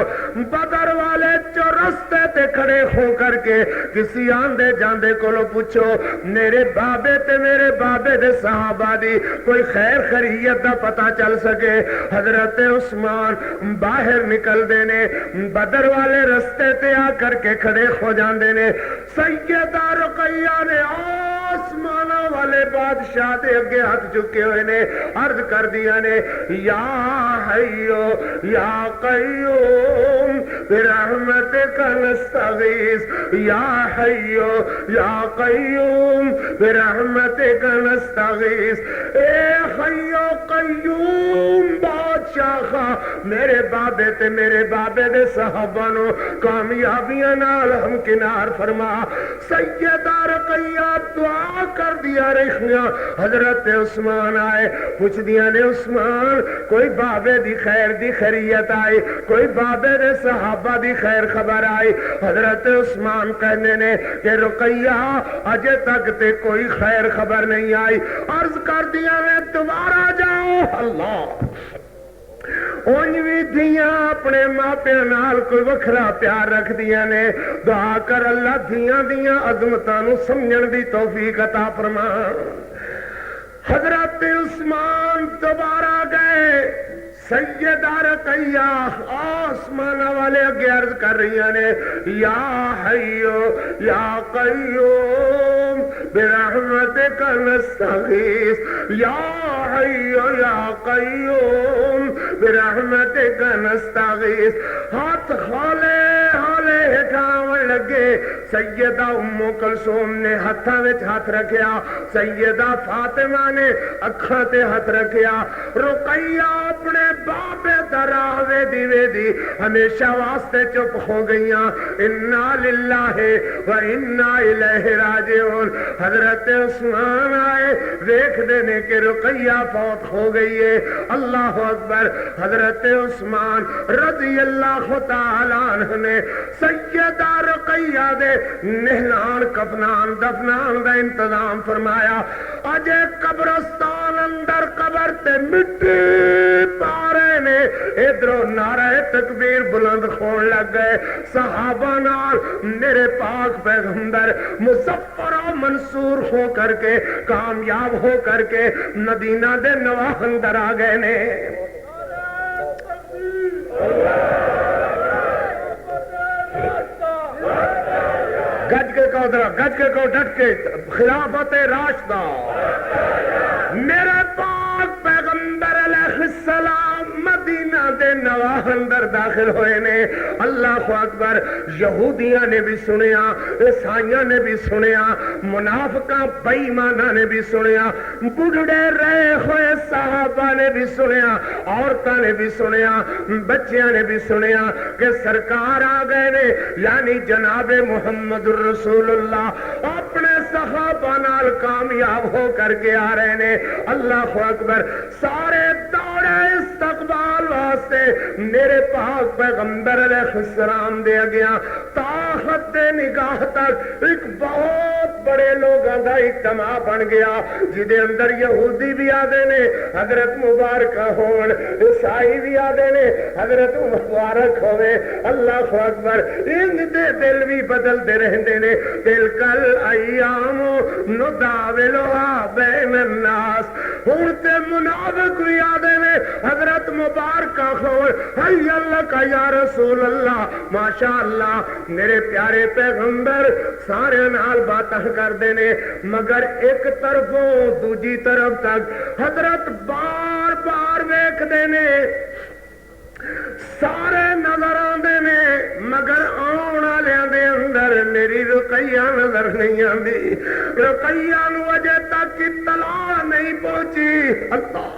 بدر والے جو رستے تے کھڑے ہو کر کے کسی آندے جاندے کولو پوچھو میرے بابے تے میرے بابے دے صحابہ دی کوئی خیر خیریت دا پتہ چل سکے. حضرت عثمان باہر نکل دے نے بدر والے رستے تے آ کر کے کھڑے ہو جاندے نے. سیدہ رقیہ نے آسمانہ والے بادشاہ دے اگے ہاتھ چکے ہوئے نے عرض کر دیا نے یا حیو یا قیوم برحمتک نستغیث. یا حیو یا قیوم برحمتک نستغیث. اے حیو قیوم بادشاہ میرے بابے تے میرے بابے دے صحابہ نو کامیابیاں نال ہمکنار فرما. سیدہ رقیہ دعا کر دیا رہیاں. حضرت عثمان آئے پوچھ دیا نے عثمان کوئی بابے دی خیر دی خیریت آئی کوئی بابے دے صحابہ دی خیر خبر آئی. حضرت عثمان کہنے نے کہ رقیہ اجے تک تے کوئی خیر خبر نہیں آئی. عرض کر دیا نے دوبارہ جاؤ. اللہ اونجویں دھیاں اپنے ماپیاں نال کوئی وکھرا پیار رکھ دیا نے. دعا کر اللہ دھیاں دیاں عظمتاں نو سمجھن دی توفیق عطا فرما. حضرت عثمان دوبارہ گئے. سیدہ رقیہ آسمان والے اگے عرض کر رہی نے یا حیو یا قیوم برحمتک نستغیث. یا حیو یا قیوم برحمتک نستغیث. ہاتھ ہولے ہولے ہٹاون لگے. سیدہ ام کلثوم نے ہتھاں وچ ہاتھ رکھیا. سیدہ فاطمہ نے اکھاں تے ہاتھ رکھیا. رقیہ اپنے بابے دراوے دیوے دی ہمیشہ واسطے چپ ہو گئیاں. انا للہ و انا الیہ راجعون. حضرت عثمان آئے دیکھ دینے کہ رقیہ فوت ہو گئی ہے. اللہ اکبر. حضرت عثمان رضی اللہ تعالی عنہ نے سیدہ رقیہ دے نہلان کفنان دفنان دا انتظام فرمایا. اجے قبرستان اندر قبر تے مٹی پارے نے ادھروں نعرہ تکبیر بلند خون لگ گئے. صحابہ نال میرے پاک پیغمبر مظفر و منصور ہو کر کے کامیاب ہو کر کے مدینہ دے نواح اندر آ گئے نے. گج کے کو ذرا گج کے کو ڈٹ کے خلافت راشدہ میرے پاک پیغمبر علیہ السلام مدینہ دے نواح اندر داخل ہوئے نے. اللہ اکبر. یہودیاں نے بھی سنیا, عیسائیاں نے بھی سنیا, منافقاں بے ایماناں نے بھی سنیا, بڑھڑے رہے ہوئے صحابہ نے بھی سنیا, عورتاں نے بھی سنیا, بچیاں نے بھی سنیا کہ سرکار آ گئے نے, یعنی جناب محمد الرسول اللہ اپنے صحابہ نال کامیاب ہو کر کے آ رہے نے. اللہ اکبر. سارے دوڑے استقبال واسطے میرے پاک پیغمبر علیہ السلام دے گیا. طاقت دے نگاہ تک ایک بہت بڑے لوگاں دا اجتماع بن گیا جدے اندر یہودی بھی آدے نے حضرت مبارک ہون, عیسائی بھی آدے نے حضرت مبارک ہوئے. اللہ اکبر. ان دے دل بھی بدلتے رہندے نے. تلکل ایام نداولها بین الناس. ہن تے منافق بھی آدے نے حضرت مبارک ہون, حی اللہ کا یا رسول اللہ, ماشاء اللہ میرے پیارے پیغمبر سارے نال باتاں کردے نے, مگر ایک طرفوں دوجی طرف تک حضرت بار بار ویکھدے نے, سارے نظر آندے نے, مگر آن والیاں دے اندر میری رقیہ نظر نہیں آندی. رقیہ نو اجے تک اطلاع نہیں پہنچی. اللہ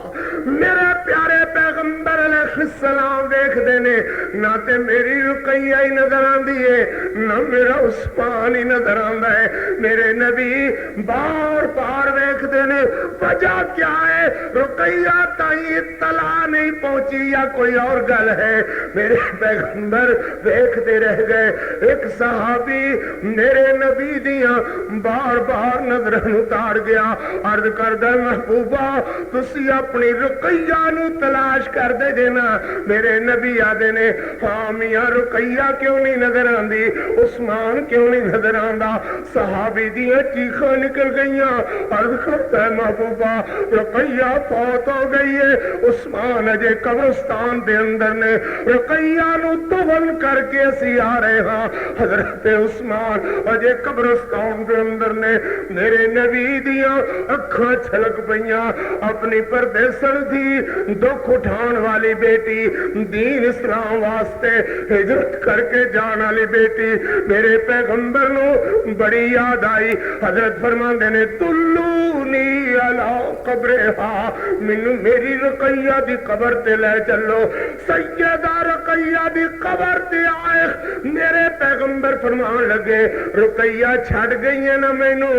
میرے پیارے پیغمبر علیہ السلام دیکھدے نے, نہ تے میری رقیہ ہی نظر آندی ہے, نہ میرا عثمان ہی نظر آندا ہے. میرے نبی بار بار دیکھدے نے, وجہ کیا ہے؟ رقیہ تائیں اطلاع نہیں پہنچی یا کوئی اور گل ہے؟ میرے پیغمبر دیکھتے رہ گئے. ایک صحابی میرے نبی دیاں بار بار نظریں اتار گیا, عرض کردہ محبوبہ تسی اپنی رقیہ نو تلاش کر دے دینا. میرے نبی آدھے نے, ہاں میاں رقیہ کیوں نہیں نظر آندی, عثمان کیوں نہیں نظر آندا؟ صحابی دیاں چیخاں نکل گئیاں. عرض کرتا ہے محبوبہ رقیہ فوت ہو گئی ہے, عثمان اجے قبرستان دے اندر نے. رقیہ نو دفن کر کے اسی آ رہے ہاں, حضرت عثمان اجے قبرستان دے اندر نے. میرے نبی دیاں اکھاں چھلک پئیاں. اپنی پردیسن دی دکھ اٹھان والی بیٹی, دین اسلام واسطے ہجرت کر کے جان والی بیٹی, میرے پیغمبر نو بڑی یاد آئی. حضرت فرماندے نے, تلونی علی قبرہا, مینوں میری رقیہ دی قبر تے لے چلو. سیدہ رقیہ دی قبر تے آئے. میرے پیغمبر فرمان لگے, رقیہ چھڑ گئی ہے نا مینوں,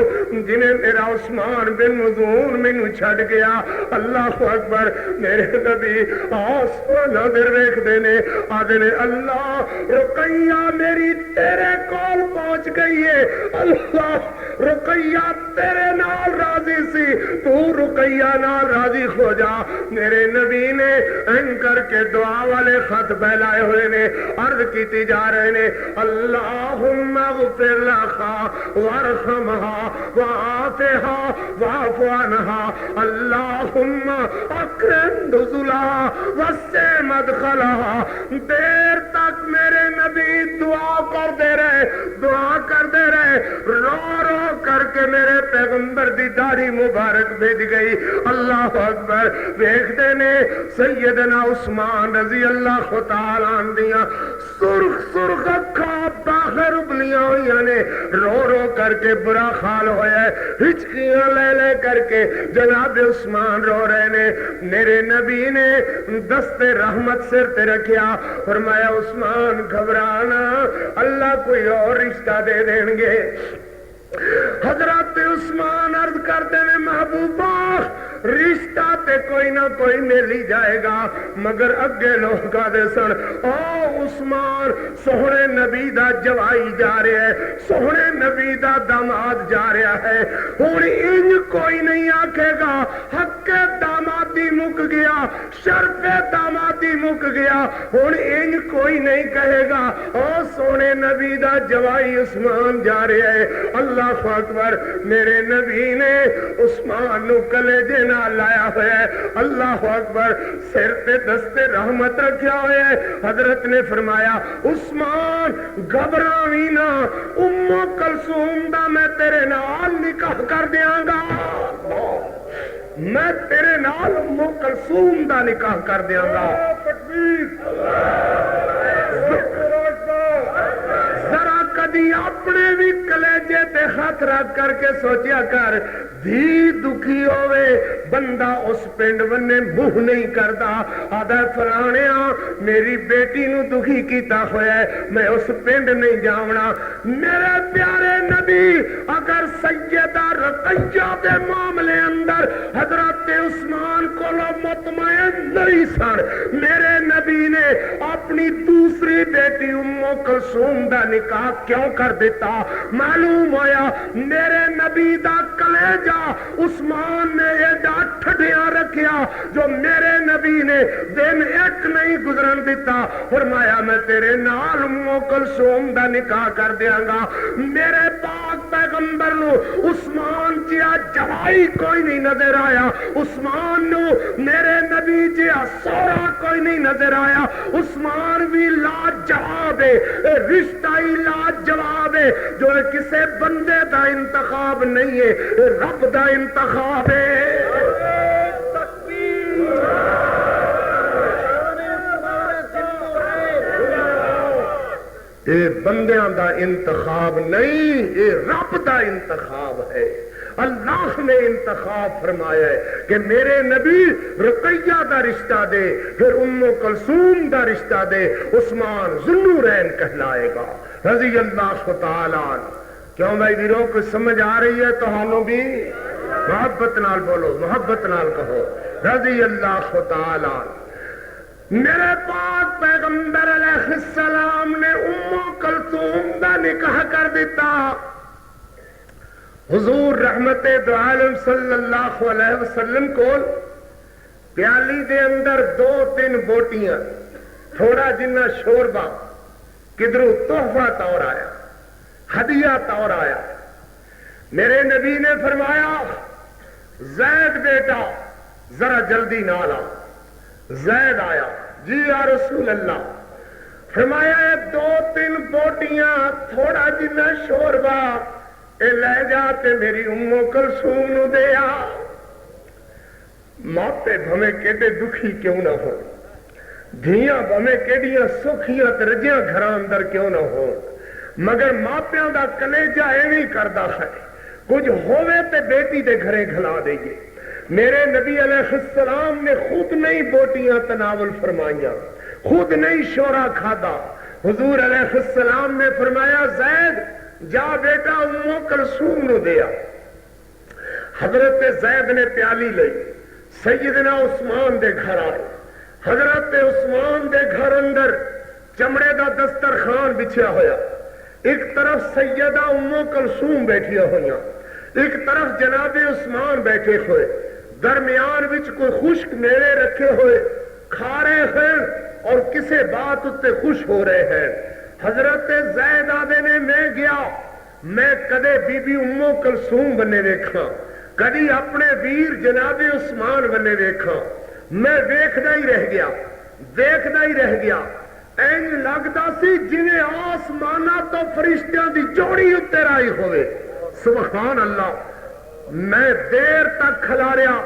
جنہیں میرا عثمان بن مظعون مینوں چھڑ گیا. اللہ اکبر. میرے نبی آسمان در ویکھدے نے, آدھے نے اللہ رقیہ میری تیرے کول پہنچ گئی ہے. اللہ رقیہ تیرے نال راضی سی, تو رقیہ نال راضی ہو جا. میرے نبی نے ان کر کے دعا والے خط پھیلائے ہوئے نے, عرض کیتی جا رہے نے, اللہم اغفر لہا وارحمہا وعافہا واعف عنہا, اللہم اکرم نزلہا وسع مدخلہا. دیر تک میرے نبی دعا کرتے رہے, دعا کرتے رہے, رو رو کر کے میرے پیغمبر دی داڑھی مبارک بھیج گئی. اللہ اکبر. دیکھتے نے سیدنا عثمان رضی اللہ تعالیٰ عنہ سرخ سرخ اکھاں باہر ابلیاں ہوئی نے, رو رو کر کے برا حال ہویا ہے, ہچکیاں لے لے کر کے جناب عثمان رو رہے نے. میرے نبی نے دست رحمت سر تے رکھیا, فرمایا عثمان گھبرانا, اللہ کوئی اور رشتہ دے دیں گے. حضرت عثمان عرض کرتے ہیں محبوبہ رشتہ تے کوئی نہ کوئی مل ہی جائے گا, مگر اگے لوگ کہتے سن او عثمان سوہنے نبی دا جوائی جا رہا ہے, سوہنے نبی دا داماد جا رہا ہے. ہن انج کوئی نہیں آکھے گا حق دامادی مک گیا, شرف دامادی مک گیا. ہن انج کوئی نہیں کہے گا او سونے نبی دا جوائی عثمان جا رہا ہے. اللہ اکبر. میرے نبی نے عثمان نو کلیجے نال لایا ہوا ہے. اللہ اکبر. سر تے دستے رحمت رکھیا ہوا ہے. حضرت نے فرمایا عثمان گھبراویں نہ, ام کلثوم دا میں تیرے نال نکاح کر دیاں گا. میں تیرے نال ام کلثوم دا نکاح کر دیاں گا. ذرا کدی اپنے بھی کلیجے تے ہاتھ رکھ کر کے سوچیا کر, دھی دکھی ہوئے بندہ اس پنڈ ونے منہ نہیں کردا, آدھا فلانیا میری بیٹی نو دکھی کیتا ہویا ہے, میں اس پنڈ نہیں جاونا. میرے پیارے نبی اگر سیدہ رقیہ دے معاملے اندر حضرت عثمان کو مطمئن نہیں سن, میرے نبی نے اپنی دوسری بیٹی ام کلثوم دا نکاح کیوں کر دیتا؟ معلوم ہویا میرے نبی دا کلیجہ عثمان نے ایڈا ٹھڈیاں رکھیا جو میرے نبی نے دن ایک نہیں گزرن دیتا. فرمایا میں تیرے نال ام کلثوم دا نکاح کر دیاں گا. میرے پاک پیغمبر نو عثمان جیا جوائی کوئی نہیں نظر آیا, عثمان نو میرے نبی جیا سورا کوئی نہیں نظر آیا. عثمان بھی لاجواب ہے, رشتہ ہی لاجواب ہے, جو کسے بندے دا انتخاب نہیں ہے, رب دا انتخاب ہے. اے بندیاں دا انتخاب نہیں, اے رب دا انتخاب ہے. اللہ نے انتخاب فرمایا ہے کہ میرے نبی رقیہ دا رشتہ دے, پھر ام کلثوم دا رشتہ دے, عثمان ذوالنورین کہلائے گا رضی اللہ تعالیٰ. کیوں بھائی ویروں کو سمجھ آ رہی ہے تو حالوں بھی محبت نال بولو, محبت نال کہو رضی اللہ تعالیٰ. میرے پاک پیغمبر علیہ السلام نے ام کلثوم دا نکاح کر دیتا. حضور رحمت دو عالم صلی اللہ علیہ وسلم کو پیالی دے اندر 2-3 بوٹیاں, تھوڑا جنہ شوربا, کدھروں تحفہ طور آیا, ہدیہ طور آیا. میرے نبی نے فرمایا زید بیٹا ذرا جلدی نہ لا. زید آیا, جی یا رسول اللہ. فرمایا 2-3 بوٹیاں تھوڑا جنہ شوربا اے لے جاتے میری ام کلثوم نو دیا. ماپے بھمیں کیڑے دکھی کیوں نہ ہو, دھیاں بھمیں کیڑیاں سکھیاں رجیاں گھراں اندر کیوں نہ ہو, مگر ماپیاں دا کلیجہ ایویں کردا ہے, کچھ ہووے تے بیٹی دے گھرے گھلا دئیے. میرے نبی علیہ السلام نے خود نہیں بوٹیاں تناول فرمائیاں, خود نہیں شورا کھادا. حضور علیہ السلام نے فرمایا زید جا بیٹا ام کلثوم نو دیا. حضرت زید نے پیالی لئی, سیدنا عثمان دے گھر آئے. حضرت عثمان دے گھر اندر چمڑے دا دسترخوان بچھیا ہویا, ایک طرف سیدہ ام کلثوم بیٹھیا ہویا, ایک طرف جناب عثمان بیٹھے ہوئے, درمیان وچ کوئی خشک میوے رکھے ہوئے کھا رہے ہیں اور کسے بات اتے خوش ہو رہے ہیں. حضرت زید آدھے نے میں گیا, میں کدے بی بی ام کلثوم بنے دیکھا, کدی اپنے ویر جناب عثمان بنے دیکھا. میں ویکھدا ہی رہ گیا, ویکھدا ہی رہ گیا. این لگدا سی جویں آسماناں تو فرشتیاں دی جوڑی اتر آئی ہوئے. سبحان اللہ. میں دیر تک کھلاریا.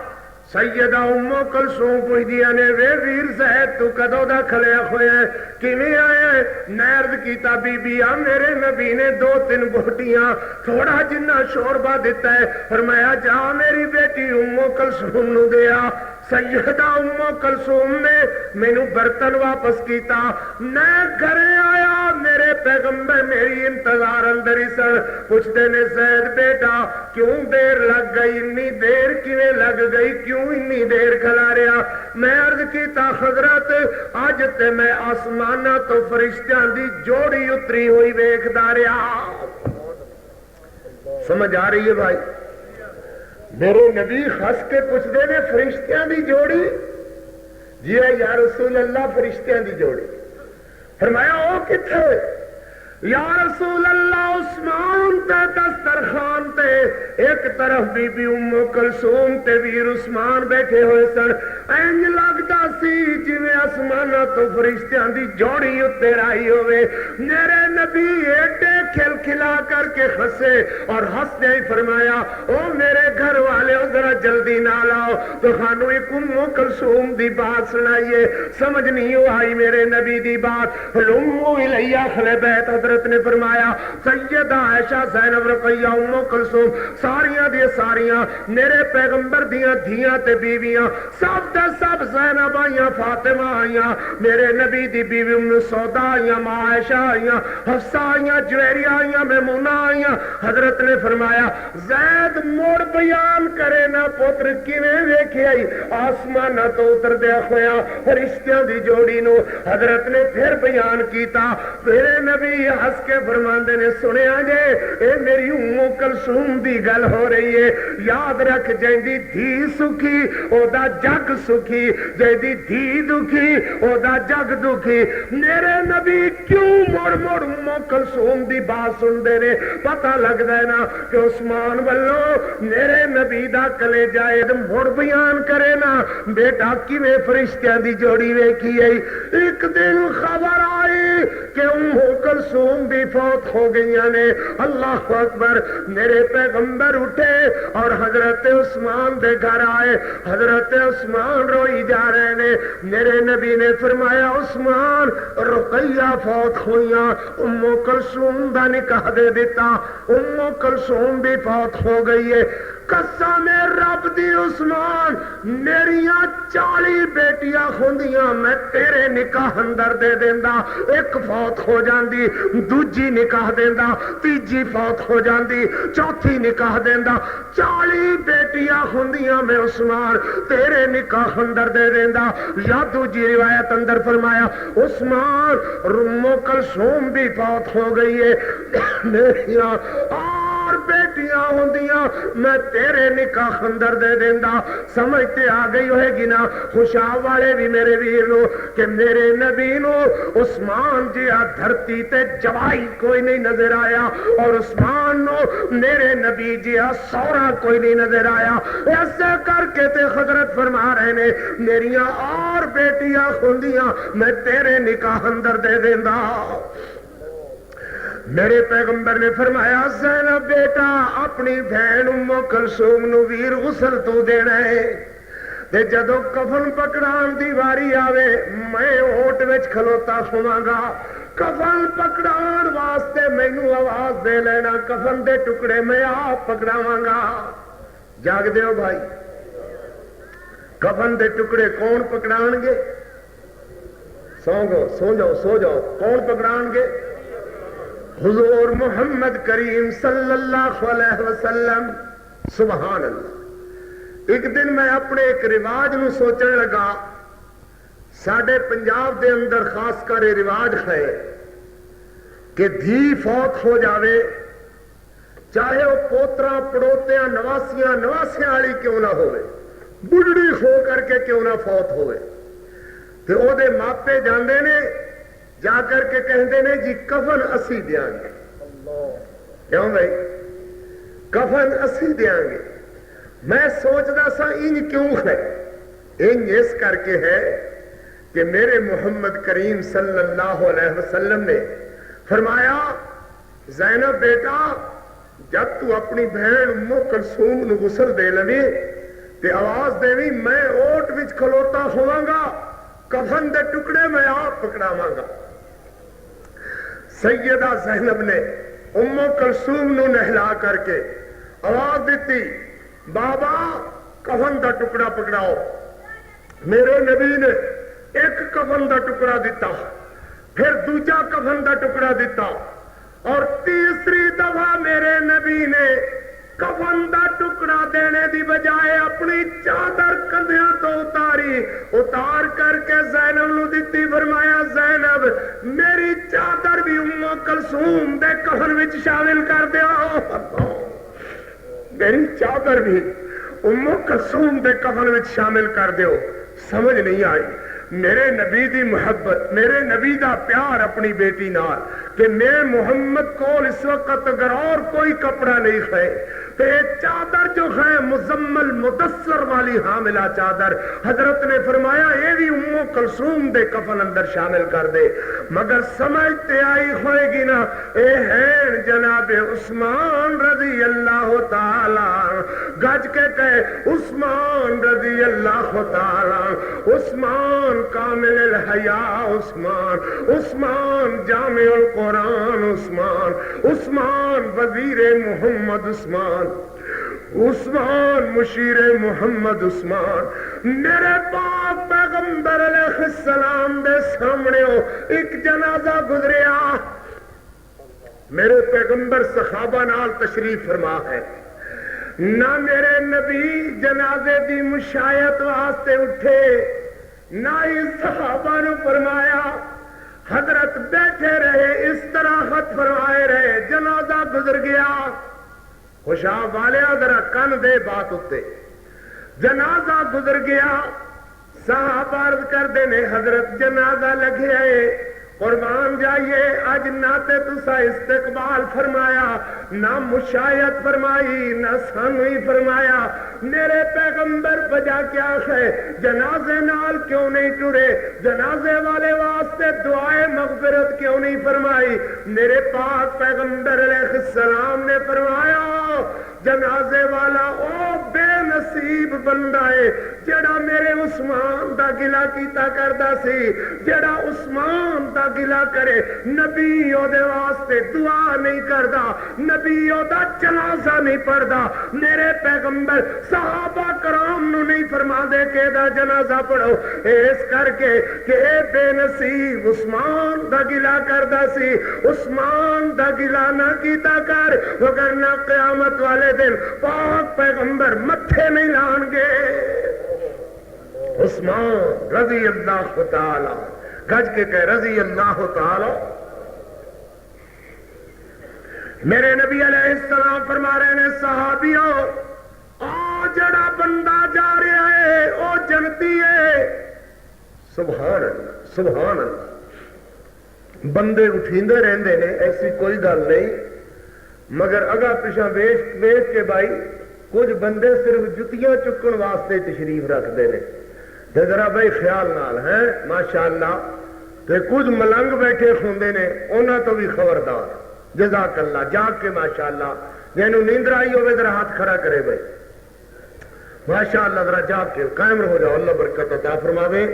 سیدہ ام کلثوم پوچھدیاں نے وے ویر زید تو کدوں دا کھلیا ہویا ہے, کیویں آیا ہے؟ میں عرض کیتا بی بی میرے نبی نے 2-3 بوٹیاں تھوڑا جنہ شوربا دیتا ہے, فرمایا جا میری بیٹی ام کلثوم نو دیا. سیدہ ام کلثوم نے مینوں برتن واپس کیتا. میں گھرے آیا, میرے پیغمبر میری انتظار اندر ہی سن. پوچھتے نے زید بیٹا کیوں دیر لگ گئی, انی دیر کیویں لگ گئی, کیوں انی دیر کھلا رہا؟ میں عرض کیتا حضرت اج تے میں آسماناں تو فرشتیاں دی جوڑی اتری ہوئی ویکھدا رہا. سمجھ آ رہی ہے بھائی؟ میرے نبی ہس کے پوچھتے نے فرشتیاں دی جوڑی؟ جی یا رسول اللہ فرشتیاں دی جوڑی. فرمایا او کتھے؟ یا رسول اللہ عثمان تے دسترخوان تے ایک طرف بی بی ام کلثوم تے ویر عثمان بیٹھے ہوئے سن انج لگدا سی جویں آسماناں تو فرشتیاں دی جوڑی اتر آئی ہوئے میرے نبی ایڈے کھل کھلا کر کے ہنسے اور ہنسدے ہی فرمایا او میرے گھر والے ذرا جلدی نہ لاؤ تو خانو ایک ام کلثوم دی بات سنائیے سمجھ نہیں آئی میرے نبی دی بات لمو الیہ اہل بیت حضرت نے فرمایا سیدہ عائشہ زینب رقیہ ام کلثوم ساریاں دی ساریاں میرے پیغمبر دیاں دھیاں تے بیویاں سب دے سب زینب آئیاں فاطمہ آئیاں میرے نبی دی بیوی ام سودا آئیاں ماں عائشہ آئیاں حفصہ آئیاں جویریہ آئیاں میمونہ آئیاں حضرت نے فرمایا زید موڑ بیان کرے نہ پتر کیویں ویکھے آئی آسمان تو اتر دیا ہویا فرشتیاں دی جوڑی نو حضرت نے پھر بیان کیتا میرے نبی ہس کے فرماندے نے سنیا جے اے میری ام کلثوم دی گل ہو رہی ہے یاد رکھ جیندی دھی سکھی او دا جگ سکھی جیندی دھی دکھی او دا جگ دکھی میرے نبی کیوں مڑ مڑ ام کلثوم دی بات سن دے نے پتہ لگدا ہے نا کہ عثمان والو میرے نبی دا کلیجہ مڑ بیان کرے نا بیٹا کیویں فرشتیاں دی جوڑی ویکھی آئی ایک دن خبر آئی کہ ام کلثوم بھی فوت ہو گئیاں نے اللہ اکبر میرے پیغمبر اٹھے اور حضرت عثمان دے گھر آئے حضرت عثمان روئی جا رہے نے میرے نبی نے فرمایا عثمان رقیہ فوت ہوئیاں ام کلثوم دا نکاح دے دیتا ام کلثوم بھی فوت ہو گئی ہے قسم رب دی عثمان میریاں 40 بیٹیاں ہوندیاں میں تیرے نکاح اندر دے دیندا ایک فوت ہو جاندی دوجی نکاح دیندا تیجی فوت ہو جاندی چوتھی نکاح دیندا 40 بیٹیاں ہوندیاں میں عثمان تیرے نکاح اندر دے دیندا یا دوجی روایت اندر فرمایا عثمان ام کلثوم بھی فوت ہو گئی ہے میریاں بیٹیاں ہوندیاں میں تیرے نکاح اندر دے دیندا سمجھتے آ گئی ہوئے گی نا خوشا والے بھی میرے ویر نو کہ میرے نبی نو عثمان جیا دھرتی تے جوائی کوئی نہیں نظر آیا اور عثمان نو میرے نبی جیا سورا کوئی نہیں نظر آیا ایسے کر کے تے حضرت فرما رہے نے میریاں اور بیٹیاں ہوندیاں میں تیرے نکاح اندر دے دیندا میرے پیغمبر نے فرمایا زینب بیٹا اپنی بہن ام کلثوم نو ویر غسل تو دینا ہے تے جدو کفن پکڑان دی واری آوے میں اوٹ وچ کھلوتا ہوواں گا کفن پکڑان واسطے مینوں آواز دے لینا کفن دے ٹکڑے میں آپ پکڑاواں گا جاگ دیو بھائی کفن دے ٹکڑے کون پکڑان گے سو جاؤ کون پکڑان گے حضور محمد کریم صلی اللہ علیہ وسلم سبحان اللہ ایک دن میں اپنے ایک رواج نو سوچنے لگا ساڑھے پنجاب دے اندر خاص کر رواج ہے کہ دھی فوت ہو جاوے چاہے وہ پوترا پڑوتیاں نواسیاں والی کیوں نہ ہوئے بڑھڑی ہو کر کے کیوں نہ فوت ہوئے تو او دے ماپے جاندے نے جا کر کے کہندے نے جی کفن اسی دیاں گے کیوں بھائی کفن اسی دیاں گے میں سوچدا سا ان کیوں ہے ان اس کر کے ہے کہ میرے محمد کریم صلی اللہ علیہ وسلم نے فرمایا زینب بیٹا جب تو اپنی بہن ام کلثوم نو غسل دے لوی تے آواز دیوی میں اوٹ وچ کھلوتا ہوواں گا کفن دے ٹکڑے میں آپ پکڑاواں گا سیدہ زینب نے ام کلثوم نو نہلا کر کے آواز دیتی بابا کفن دا ٹکڑا پکڑاؤ میرے نبی نے ایک کفن دا ٹکڑا دیتا پھر دوجا کفن دا ٹکڑا دیتا اور تیسری دفعہ میرے نبی نے کفن دا ٹکڑا دینے دی بجائے اپنی چادر کندھیاں تو اتار کر کے زینب نو دیتی فرمایا زینب میری چادر بھی ام کلثوم دے کفن وچ شامل کر دیو میری چادر بھی ام کلثوم دے کفن وچ شامل کر دیو سمجھ نہیں آئی میرے نبی دی محبت میرے نبی دا پیار اپنی بیٹی نال کہ میں محمد کو اس وقت اگر اور کوئی کپڑا نہیں ہے تو یہ چادر جو ہے مزمل مدثر والی حاملہ چادر، حضرت نے فرمایا یہ بھی ام کلثوم دے کفن اندر شامل کر دے، مگر سمجھتے آئی ہوئے گی نا اے ہیں جناب عثمان رضی اللہ تعالی، گج کے کہے عثمان رضی اللہ تعالی، عثمان کامل الحیاء، عثمان جامع القرآن، عثمان وزیر محمد، عثمان مشیر محمد، میرے پاک پیغمبر علیہ السلام دے سامنے ایک جنازہ گزریا، میرے پیغمبر صحابہ نال تشریف فرما ہے، نہ میرے نبی جنازے دی مشایعت واسطے اٹھے، نہ اس صحابہ نے فرمایا، حضرت بیٹھے رہے، اس طرح خط فرمائے رہے، جنازہ گزر گیا۔ خوشاب والے ذرا کن دے بات ہوتے، جنازہ گزر گیا، صحابہ عرض کر دینے حضرت جنازہ لگے آئے، قربان جائیے، اج نہ تے تسا استقبال فرمایا، نہ مشایعت فرمائی، نہ سانوی فرمایا، میرے پیغمبر بجا کیا ہے، جنازے نال کیوں نہیں ٹرے، جنازے والے واسطے دعائے مغفرت کیوں نہیں فرمائی؟ میرے پاک پیغمبر علیہ السلام نے فرمایا جنازے والا او بے نصیب بندہ ہے جڑا میرے عثمان دا گلہ کیتا کردا سی، جڑا عثمان دا گلہ کرے، نبی او دے واسطے دعا نہیں کردا، نبی او دا جنازہ نہیں پڑھدا، میرے پیغمبر صحابہ کرام نو نہیں فرما دے کہ دا جنازہ پڑھو، اس کر کے کہ اے بے نصیب عثمان دا گلہ کردا سی، عثمان دا گلہ نہ کیتا کر، وگرنہ قیامت والے دن پاک پیغمبر متھے نہیں لان گے۔ عثمان رضی اللہ تعالی، گج کے کہ رضی اللہ تعالی، میرے نبی علیہ السلام فرما رہے ہیں صحابیوں، آ جڑا بندہ جا رہا ہے او جنتی ہے۔ سبحان اللہ، سبحان اللہ، بندے اٹھیندے رہندے نے، ایسی کوئی گل نہیں، مگر اگا پیچھا ویکھ کے بھائی کچھ بندے صرف جتیاں چکن واسطے تشریف رکھتے ہیں، تے ذرا بھائی خیال نال ہے ماشاءاللہ، تے کچھ ملنگ بیٹھے ہوندے نے، انہاں تو بھی خبردار، جزاک اللہ، جاگ کے ماشاءاللہ، جنہوں نیندر آئی ہوئے ذرا ہاتھ کھڑا کرے بھائی، ماشاءاللہ ذرا جاگ کے قائم ہو جاؤ، اللہ برکت عطا فرماوے۔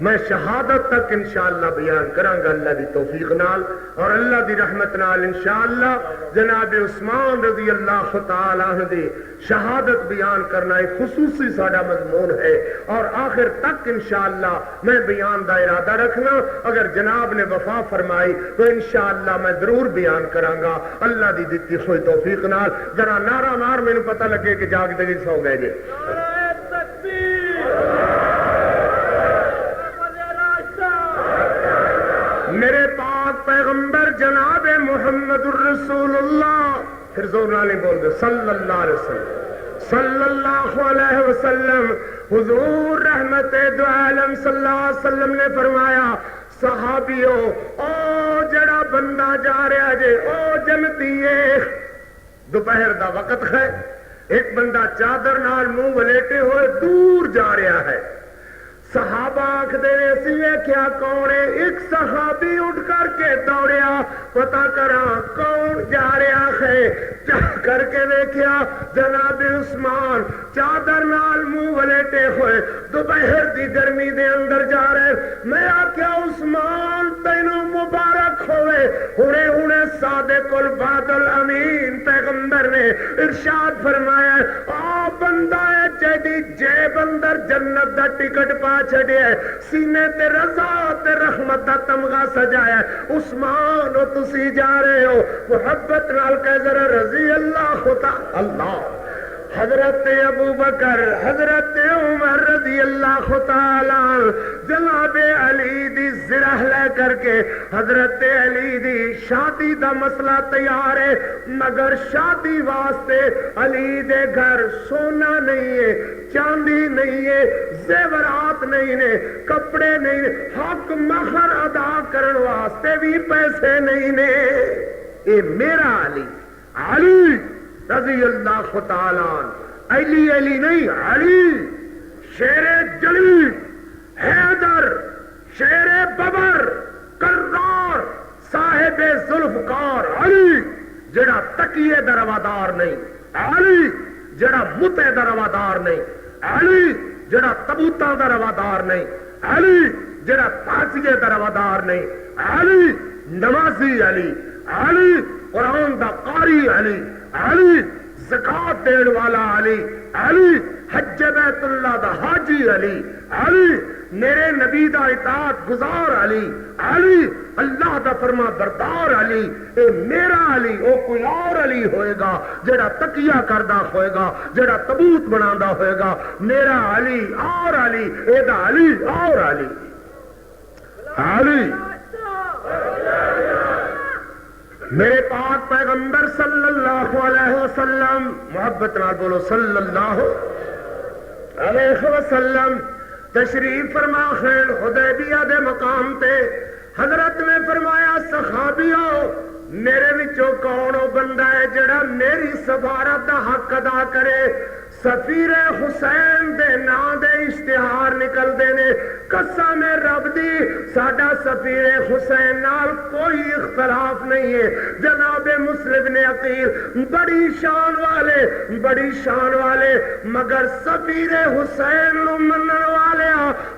میں شہادت تک انشاءاللہ بیان کروں گا اللہ دی توفیق نال اور اللہ دی رحمت نال انشاءاللہ جناب عثمان رضی اللہ تعالی عنہ دی شہادت بیان کرنا ایک خصوصی ساڈا مضمون ہے، اور آخر تک انشاءاللہ میں بیان دا ارادہ رکھنا، اگر جناب نے وفا فرمائی تو انشاءاللہ میں ضرور بیان کراں گا اللہ دی دتی ہوئی توفیق نال۔ ذرا نعرہ مار، مینوں پتہ لگے کہ جاگدے ہی سو گئے جی۔ میرے پاک پیغمبر جناب محمد الرسول اللہ، پھر زور نہ نہیں بول دے، صلی اللہ علیہ وسلم، صلی اللہ علیہ وسلم، حضور رحمت دو عالم صلی اللہ علیہ وسلم نے فرمایا صحابیوں، او جڑا بندہ جا رہا جے او جنتی ہے۔ دوپہر دا وقت ہے، ایک بندہ چادر نال منہ ولیٹے ہوئے دور جا رہا ہے، صحابہ آکھدے نے اسی کیا کون ہے؟ ایک صحابی اٹھ کر کے دوڑیا پتہ کراں کون جا رہا ہے، جا کر کے دیکھیا جناب عثمان چادر نال منہ ولیٹے ہوئے دوپہر دی گرمی دے اندر جا رہے۔ میں آکھیا عثمان تینوں مبارک ہوئے، ہونے ہونے صادق الوعد الامین پیغمبر نے ارشاد فرمایا آ بندہ ہے جیدی جیب اندر جنت دا ٹکٹ پا چھڑے سینے تے رضا تے رحمت دا تمغہ سجایا، عثمان او تسی جا رہے ہو، محبت نال کہہ ذرا رضی اللہ خدا اللہ، حضرت ابو بکر حضرت عمر رضی اللہ تعالی جناب علی دی زرہ لے کر کے حضرت علی دی شادی دا مسئلہ تیار ہے، مگر شادی واسطے علی دے گھر سونا نہیں ہے، چاندی نہیں ہے، زیورات نہیں نے، کپڑے نہیں نے، حق مہر ادا کرن واسطے بھی پیسے نہیں نے. اے میرا علی، علی رضی اللہ تعالیٰ عنہ، علی علی نہیں، علی شیر جلی، حیدر شیر ببر، کرار صاحب ذوالفقار، علی جڑا تکیے دا روادار نہیں، علی جڑا متے دا روادار نہیں، علی جڑا تبوتاں دا روادار نہیں، علی جڑا پاسیے دا روادار نہیں، علی نمازی علی، علی قرآن دا قاری علی، علی زکات دین والا علی، علی حج بیت اللہ دا حاجی علی، علی میرے نبی دا اطاعت گزار علی، علی اللہ دا فرما بردار علی. اے میرا علی، او کوئی اور علی ہوئے گا جڑا تکیہ کردہ ہوئے گا، جڑا تبوت بناندہ ہوئے گا. میرا علی اور علی، اے دا علی اور علی. علی میرے پاک پیغمبر صلی اللہ علیہ وسلم، محبت نال بولو صلی اللہ علیہ وسلم، تشریف فرما خیر حدیبیہ دے مقام تے حضرت نے فرمایا صحابیوں میرے وچوں کون او بندہ ہے جڑا میری سفارت دا حق ادا کرے. سفیر حسین دے نام دے اشتہار نکل دے نے، قسم رب دی ساڈا سفیر حسین نال کوئی اختلاف نہیں ہے. جناب مسلم نے عقیل بڑی شان والے مگر سفیر حسین نو منن والے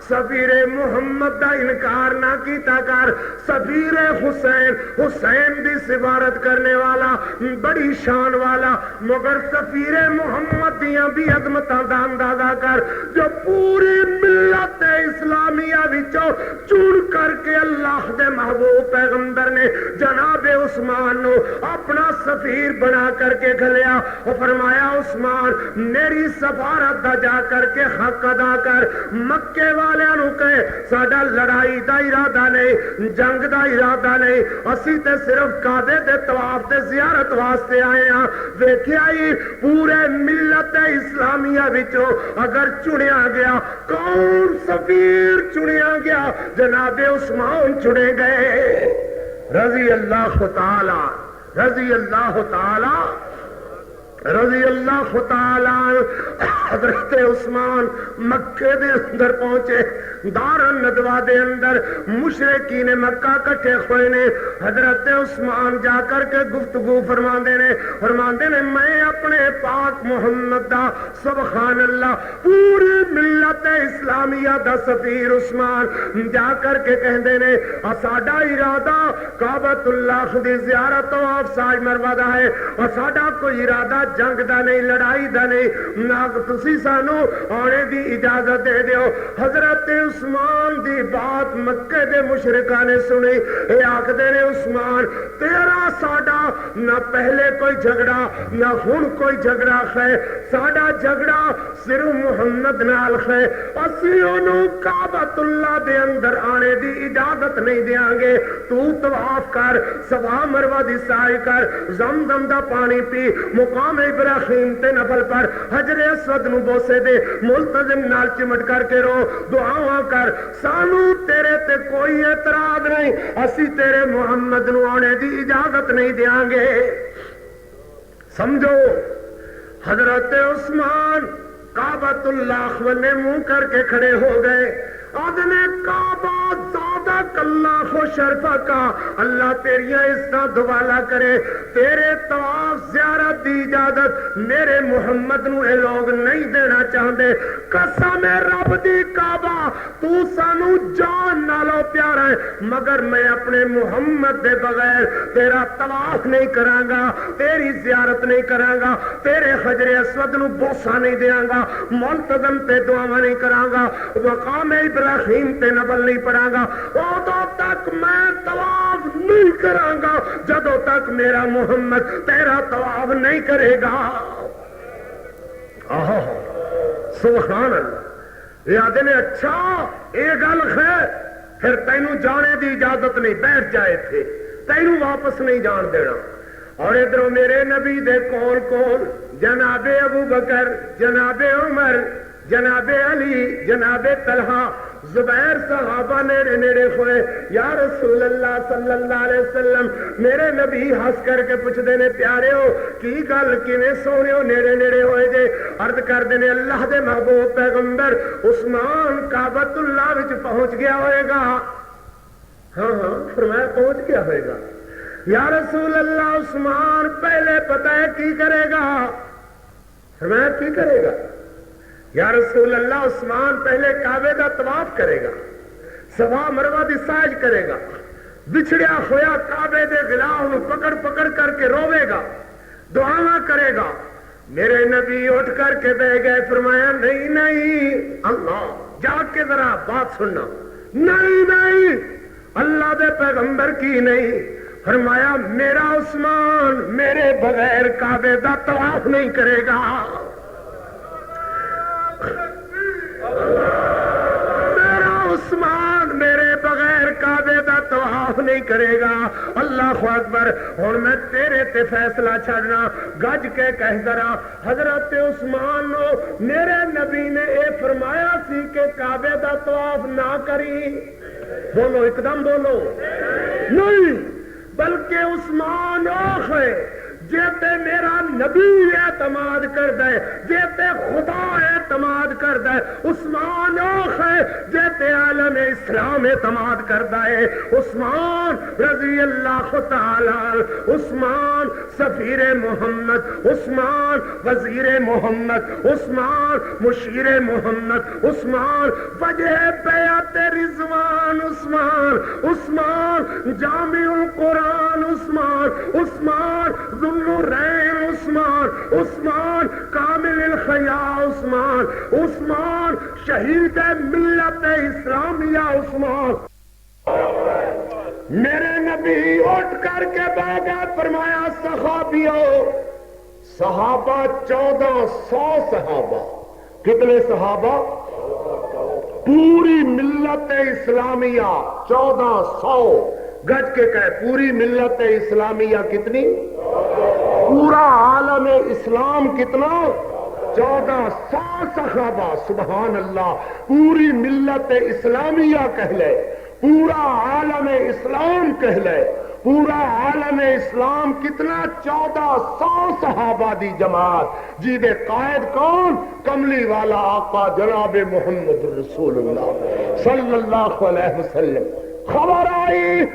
سفیر محمد دا انکار نہ کیتا کر. سفیر حسین دی سفارت کرنے والا بڑی شان والا، مگر سفیر محمد دیاں بھی عظمتاں دا اندازہ کر جو پوری ملت اسلامیہ وچوں چون کر کے اللہ دے محبوب پیغمبر نے جناب عثمان نو اپنا سفیر بنا کر کے گھلیا اور فرمایا عثمان میری سفارت دا جا کر کے حق ادا کر. مکے والوں نو کہے ساڈا لڑائی دا ارادہ نہیں، جنگ دا ارادہ نہیں، اسی تے صرف کعبے دے طواف تے زیارت واسطے آئے ہاں. ویکھیا ہی پورے ملت اسلامیہ وچوں اگر چنیا گیا کون سفیر چنیا گیا؟ جناب عثمان چنے گئے رضی اللہ تعالی حضرت عثمان مکے دے اندر پہنچے، دار الندوہ دے اندر مشرکین مکہ کٹھے ہوئے نے. حضرت عثمان جا کر کے گفتگو فرماندے نے میں اپنے پاک محمد دا سبحان اللہ پوری ملت اسلامیہ دا سفیر عثمان جا کر کے کہندے نے ساڈا ارادہ کعبۃ اللہ دی زیارت و افساج مروہ دا ہے، اور ساڈا کوئی ارادہ جنگ دا نہیں، لڑائی دا نہیں، نہ تسی سانو آنے دی اجازت دے دیو. حضرت عثمان دی بات مکے دے مشرکاں نے سنی. اے آکھدے نے عثمان تیرا ساڈا نہ پہلے کوئی جھگڑا نہ ہن کوئی جھگڑا ہے، ساڈا جھگڑا صرف محمد نال ہے. اسی انہوں کعبۃ اللہ دے اندر آنے دی اجازت نہیں دیاں گے. تو طواف کر، صفا مروہ دی سعی کر، زمزم دا پانی پی، مقام ابراہیم تے نفل پر حجر اسود نو بوسے دے، ملتزم نال چمٹ کر کے رو، دعاواں کر. سانو تیرے تے کوئی اعتراض نہیں، اسی تیرے محمد نو آنے دی اجازت نہیں دیاں گے. سمجھو حضرت عثمان کعبۃ اللہ والے منہ کر کے کھڑے ہو گئے. آدھنے کعبہ زیادہ کلہ خو شرفہ کا اللہ تیریاں عزتاں دوالا کرے. تیرے طواف زیارت دی اجازت میرے محمد نو اے لوگ نہیں دینا چاہتے. قسم رب دی کعبہ تو سانو جان نالو پیارا ہے، مگر میں اپنے محمد دے بغیر تیرا طواف نہیں کراں گا، تیری زیارت نہیں کراں گا، تیرے حجر اسود نو بوسا نہیں دیاں گا، ملتزم تے دعاواں نہیں کراں گا، مقام ابراہیم تے نفل نہیں پڑھاں گا. ادو تک میں طواف نہیں کراں گا جدو تک میرا محمد تیرا طواف نہیں کرے گا. سبحان اللہ. یہ آدھے نے اچھا یہ گل ہے، پھر تینوں جانے دی اجازت نہیں، بیٹھ جائے تھے، تینوں واپس نہیں جان دینا. اور ادھر میرے نبی دے کول کول جناب ابو بکر، جناب عمر، جناب علی جناب طلحہ زبیر صحابہ نیڑے نیڑے ہوئے یا رسول اللہ صلی اللہ علیہ وسلم میرے نبی ہنس کر کے پوچھتے نے پیارے ہو کی گل کیویں سونے ہو نیڑے نیڑے ہوئے جے عرض کرتے نے اللہ دے محبوب پیغمبر عثمان کعبۃ اللہ وچ پہنچ گیا ہوئے گا ہاں فرمایا پہنچ گیا ہوئے گا یا رسول اللہ عثمان پہلے پتہ ہے کی کرے گا فرمایا کی کرے گا یا رسول اللہ عثمان پہلے کعبے دا طواف کرے گا صفا مروہ دی سعی کرے گا بچھڑیا ہویا کعبے دے غلاف نو پکڑ پکڑ کر کے روے گا دعاواں کرے گا میرے نبی اٹھ کر کے بیٹھ گئے فرمایا نہیں نہیں اللہ جا کے ذرا بات سننا نہیں اللہ دے پیغمبر کی نہیں فرمایا میرا عثمان میرے بغیر کعبے دا طواف نہیں کرے گا میرا عثمان میرے بغیر کعبے دا طواف نہیں کرے گا اللہ اکبر ہن میں تیرے تے فیصلہ چھڑنا گج کے کہہ ذرا حضرت عثمان نو میرے نبی نے اے فرمایا سی کہ کعبے دا طواف نہ کری بولو ایک دم بولو نہیں بلکہ عثمان اوخ ہے جیتے میرا نبی اعتماد کر دے جیتے خدا اعتماد کر دے عثمان اوخ ہے جیتے عالم اسلام اعتماد کر دے عثمان رضی اللہ تعالی عثمان سفیر محمد عثمان وزیر محمد عثمان مشیر محمد عثمان وجہ بیعت رضوان عثمان جامع القرآن عثمان ذوالنورین عثمان کامل الخیاء عثمان شہید ملت اسلامیہ عثمان میرے نبی اٹھ کر کے باغا فرمایا صحابہ 1400 صحابہ کتنے صحابہ پوری ملت اسلامیہ 1400 گج کے کہے پوری ملت اسلامیہ کتنی پورا عالم اسلام کتنا 1400 صحابہ سبحان اللہ پوری ملت اسلامیہ کہہ لے پورا عالم اسلام کہہ لے پورا عالم اسلام کتنا 1400 صحابہ دی جماعت جی دے قائد کون کملی والا آقا جناب محمد رسول اللہ صلی اللہ علیہ وسلم خبر آئی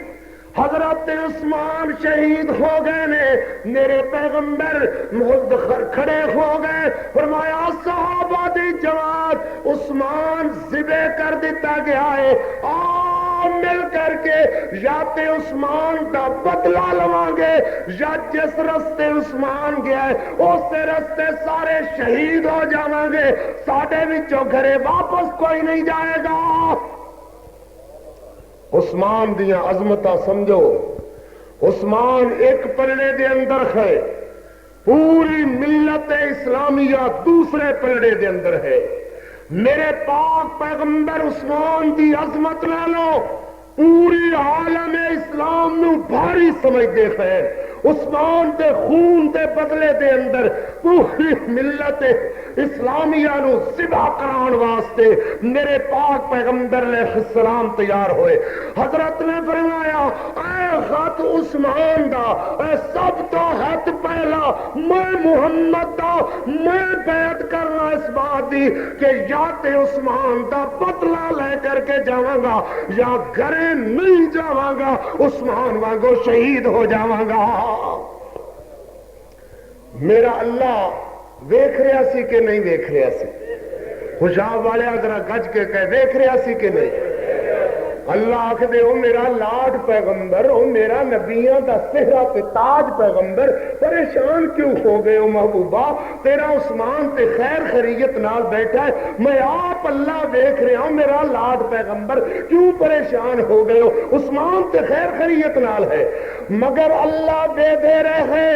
حضرت عثمان شہید ہو گئے نے میرے پیغمبر کھڑے ہو گئے فرمایا صحابہ دی جماعت عثمان ذبح کر دیتا گیا ہے مل کر کے یا تے عثمان دا بدلہ لواں گے یا جس رستے عثمان گیا ہے اسے رستے سارے شہید ہو جاواں گے ساڈے وچوں گھرے واپس کوئی نہیں جائے گا عثمان دیاں عظمتاں سمجھو عثمان ایک پلڑے دے اندر ہے پوری ملت اسلامیہ دوسرے پلڑے دے اندر ہے میرے پاک پیغمبر عثمان دی عظمت نہ لو پوری عالم اسلام نو بھاری سمجھ دے خیر عثمان دے خون دے بدلے دے اندر پوری ملت اسلامیہ نو ذبح کران واسطے میرے پاک پیغمبر علیہ السلام تیار ہوئے حضرت نے فرمایا اے خط عثمان دا اے سب تو ہاتھ پہلا میں محمد دا میں بیعت کرنا اس بات دی کہ یا تے عثمان دا بدلہ لے کر کے جاواں گا یا گھرے نہیں جاواں گا عثمان وانگو شہید ہو جاواں گا میرا اللہ ویکھ رہا سی کہ نہیں ویکھ رہا سی خوشاب والے اگر گج کے کہے ویکھ رہا سی کہ نہیں اللہ آکھ دے او میرا لاڈ پیغمبر او میرا نبیاں دا سہرا تے تاج پیغمبر پریشان کیوں ہو گئے او محبوبہ تیرا عثمان تے خیر خیریت نال بیٹھا ہے میں آپ اللہ دیکھ رہا ہوں میرا لاڈ پیغمبر کیوں پریشان ہو گئے ہو عثمان تے خیر خیریت نال ہے مگر اللہ دے رہے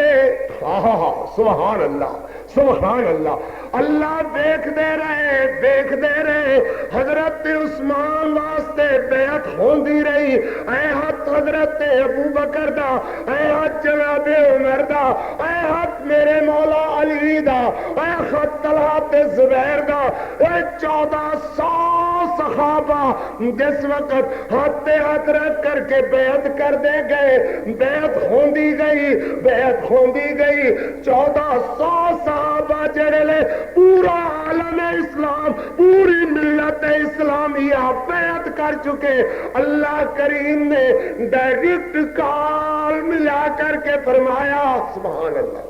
سبحان اللہ سبحان اللہ، اللہ دیکھ دے رہے حضرت عثمان واسطے بیعت ہوندی رہی، اے ہاتھ حضرت ابو بکر دا، اے ہاتھ جناب عمر دا، اے ہاتھ میرے مولا علی دا، اے ہاتھ طلحہ تے زبیر دا، اے 1400 صحابہ جس وقت ہاتھ ہاتھ رکھ کر کے بیعت کر دے گئے، بیعت ہوندی گئی 1400 صحابہ جڑے لے پورا عالم اسلام، پوری ملت اسلامیہ بیعت کر چکے۔ اللہ کریم نے ڈائریکٹ کال ملا کر کے فرمایا سبحان اللہ،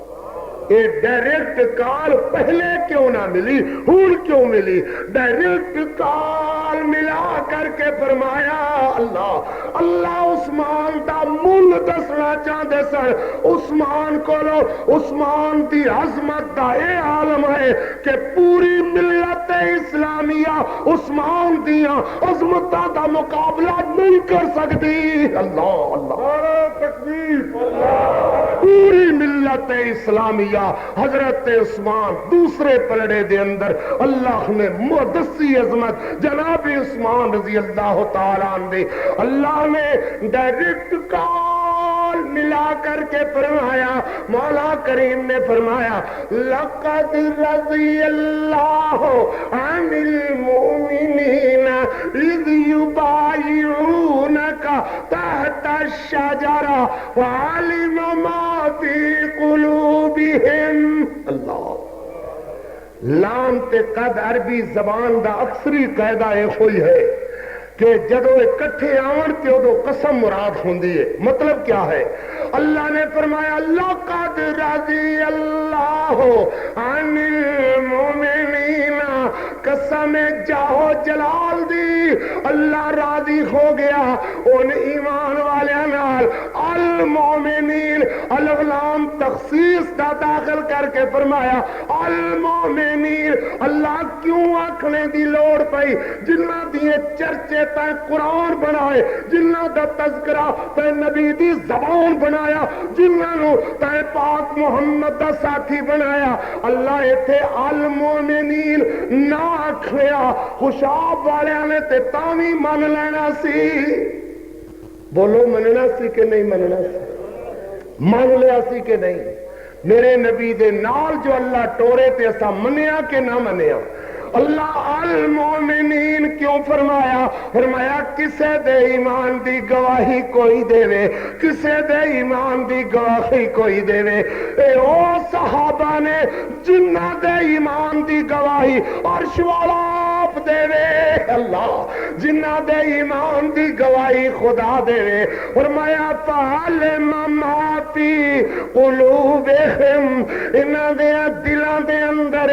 یہ ڈائریکٹ کال پہلے کیوں نہ ملی، ہون کیوں ملی؟ ڈائریکٹ کال ملا کر کے فرمایا اللہ عثمان دا مل دسنا چاہتے سن۔ عثمان کو عثمان دی عظمت دا اے عالم ہے کہ پوری ملت اسلامیہ عثمان دیاں عظمتاں دا مقابلہ نہیں کر سکتی۔ اللہ تکبیر، پوری ملت اسلامیہ حضرت عثمان دوسرے پلڑے دے اندر اللہ نے مقدسی عظمت جناب عثمان رضی اللہ تعالیٰ عنہ، اللہ نے ڈائریکٹ کال ملا کر کے فرمایا، مولا کریم نے فرمایا لقد رضی اللہ عن المؤمنین اذ یبایعونک تحت الشجرہ وعلم ما فی قلوبہم۔ اللہ لام تے قد عربی زبان دا اکثری قاعدہ یہ ہوئی ہے کہ جدو اکٹھے آن تے ادو قسم مراد ہوندی ہے۔ مطلب کیا ہے؟ اللہ نے فرمایا لقد رضی اللہ عن المؤمنین، قسم جاہو جلال دی اللہ راضی ہو گیا ان ایمان والے نال۔ المؤمنین الف لام تخصیص دا داخل کر کے فرمایا المؤمنین۔ اللہ کیوں آکھنے دی لوڑ پئی؟ جنہ دیے چرچے تے قرآن بنائے، جنہ دا تذکرہ تے نبی دی زبان بنایا، جنہوں تے پاک محمد دا ساتھی بنایا، اللہ ایتھے المؤمنین نہ آکھیا۔ خوشاب والے نے تے تاوی من لینا سی، بولو مننا سی کہ نہیں مننا سی؟ من لیا سی کہ نہیں؟ میرے نبی دے نال جو اللہ ٹورے تے اسا منیا کہ نہ منیا؟ اللہ المؤمنین کیوں فرمایا؟ فرمایا کسے دے ایمان دی گواہی کوئی دے وے، کسے دے ایمان دی گواہی کوئی دے وے۔ اے او صحابہ نے جنہ دے ایمان دی گواہی عرش والا آپ دے وے، اللہ جنہ دے ایمان دی گواہی خدا دے وے۔ فرمایا فعلم ما فی قلوبہم، انہاں دے دلاں دے اندر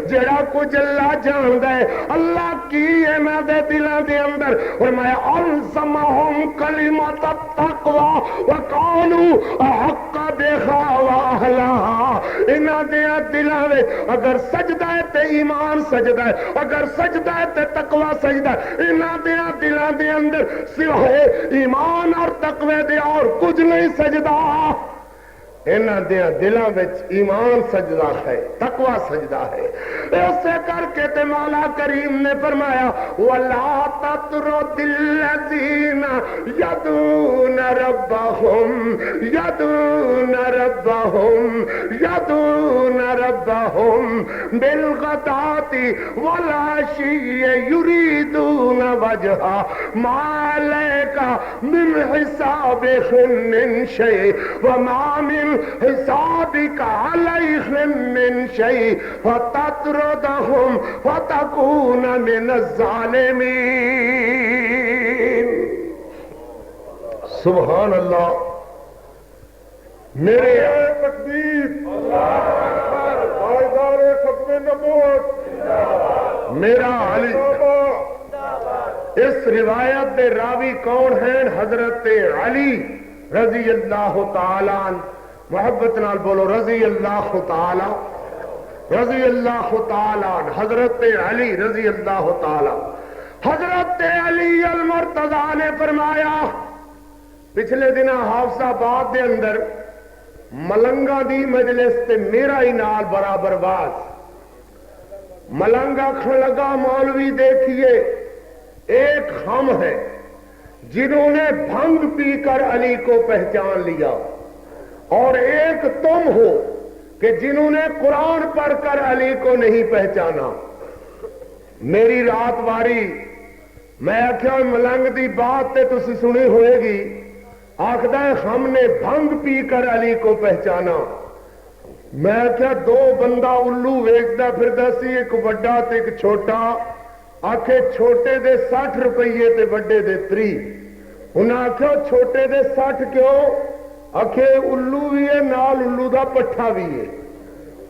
جڑا کچھ اللہ جاندا ہے، اللہ کی انہاں دے دلاں دے اندر۔ فرمایا الزمہم کلمۃ التقوی وکانوا احق بہا واہلہا، انہاں دے دلاں وچ اگر سجدہ ہے تے ایمان سجدہ ہے، اگر سجدہ ہے تے تقوی سجدہ ہے، انہاں دے دلاں دے اندر سوائے ایمان اور تقوی دے اور کچھ نہیں سجدہ۔ انہاں دیاں دلاں وچ ایمان سجدہ ہے، تقوی سجدہ ہے۔ ایسے کر کے تے مولا کریم نے فرمایا وَلَا تَطْرُدِ الَّذِينَ يَدْعُونَ رَبَّهُمْ بِالْغَدَاةِ وَالْعَشِيِّ يُرِيدُونَ وَجْهَهُ مَا عَلَيْكَ مِنْ حِسَابِهِمْ مِنْ شَيْءٍ وَمَا مِنْ حسابك عليهم من شيء فتطردهم فتكون من الظالمين۔ سبحان اللہ، میرے تکبیر، پائیدار ختم نبوت، میرا علی۔ اس روایت دے راوی کون ہیں؟ حضرت علی رضی اللہ تعالیٰ عنہ۔ محبت نال بولو رضی اللہ تعالی، رضی اللہ تعالی عنہ، حضرت علی رضی اللہ تعالی۔ حضرت علی المرتضیٰ نے فرمایا، پچھلے دن حافظ آباد دے اندر ملنگا دی مجلس تے میرا ہی نال برابر باز ملنگا کھن لگا مولوی دیکھیے ایک ہم ہے جنہوں نے بھنگ پی کر علی کو پہچان لیا اور ایک تم ہو کہ جنہوں نے قرآن پڑھ کر علی کو نہیں پہچانا. میری رات واری میں آخیا ملنگ دی بات تے تسی سنی ہوئے گی. آخدا ہے ہم نے بھنگ پی کر علی کو پہچانا. میں آخیا دو بندہ الو ویکدا پھردا سی ایک وڈا تے ایک چھوٹا. آخے چھوٹے دے 60 روپیے تے وڈے دے 30. انہاں آخیا چھوٹے دے 60 کیوں؟ آخے الو بھی ہے نال الو دا پٹھا بھی ہے.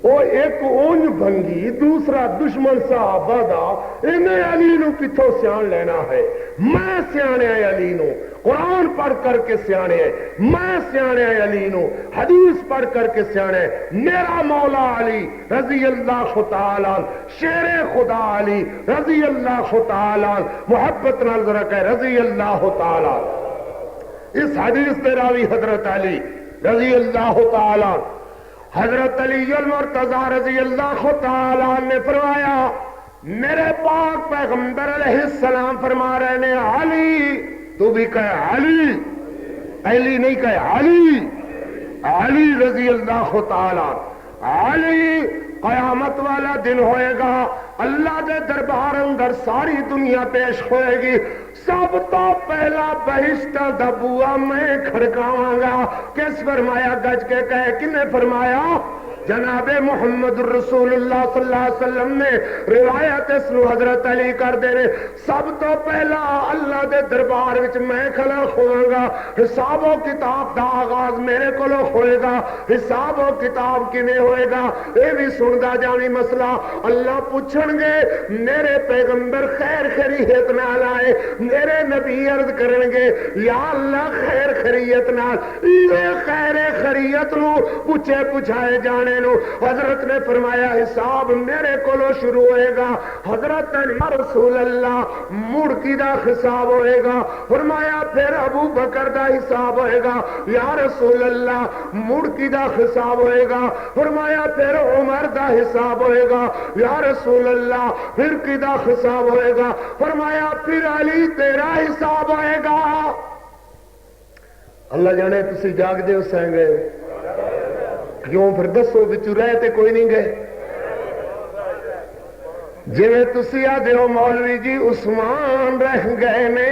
وہ ایک اونج بھنگی دوسرا دشمن صحابہ دا انہیں علی نو کتھوں سیان لینا ہے. میں سیانے علی نو قرآن پڑھ کر کے سیانے میں سیانے علی نو حدیث پڑھ کر کے سیانے. میرا مولا علی رضی اللہ تعالی شیر خدا علی رضی اللہ تعالی محبت نال ذرا کہ رضی اللہ تعالی. اس حدیث تے راوی حضرت علی رضی اللہ تعالی حضرت علی المرتضی رضی اللہ تعالی نے فرمایا میرے پاک پیغمبر علیہ السلام فرما رہے ہیں علی تو بھی کہے علی علی نہیں کہے علی علی رضی اللہ تعالی. علی قیامت والا دن ہوئے گا اللہ دے دربار اندر ساری دنیا پیش ہوئے گی. سب تو پہلا بہشت دا بوا میں کھڑکاواں گا. کس فرمایا گج کے کہے کنے فرمایا؟ جناب محمد رسول اللہ صلی اللہ علیہ وسلم نے روایت اس نو حضرت علی کر دے رہے. سب تو پہلا اللہ دے دربار وچ میں کھڑا ہوواں گا. حساب و کتاب دا آغاز میرے کولوں ہوئے گا. حساب و کتاب کیویں ہوئے گا اے بھی سندا جاویں مسئلہ. اللہ پوچھن گے میرے پیغمبر خیر خیریت نال آئے. میرے نبی عرض کرن گے یا اللہ خیر خیریت نال یہ خیر خیریت نو پوچھے پوچھائے جانے. حضرت نے فرمایا حساب میرے کولو شروع ہوئے گا. حضرت یا رسول اللہ مڑکی دا حساب ہوئے گا. فرمایا پھر ابو بکر دا حساب ہوئے گا. یا رسول اللہ مڑکی دا حساب ہوئے گا. فرمایا پھر عمر دا حساب ہوئے گا. یا رسول اللہ پھر کی دا حساب ہوئے گا. فرمایا پھر علی تیرا حساب ہوئے گا. اللہ جانے تسی جاگ دے اسیں گے کیوں پھر دسو بچو رہتے کوئی نہیں گئے. جی تسی آدھے ہو مولوی جی عثمان رہ گئے نے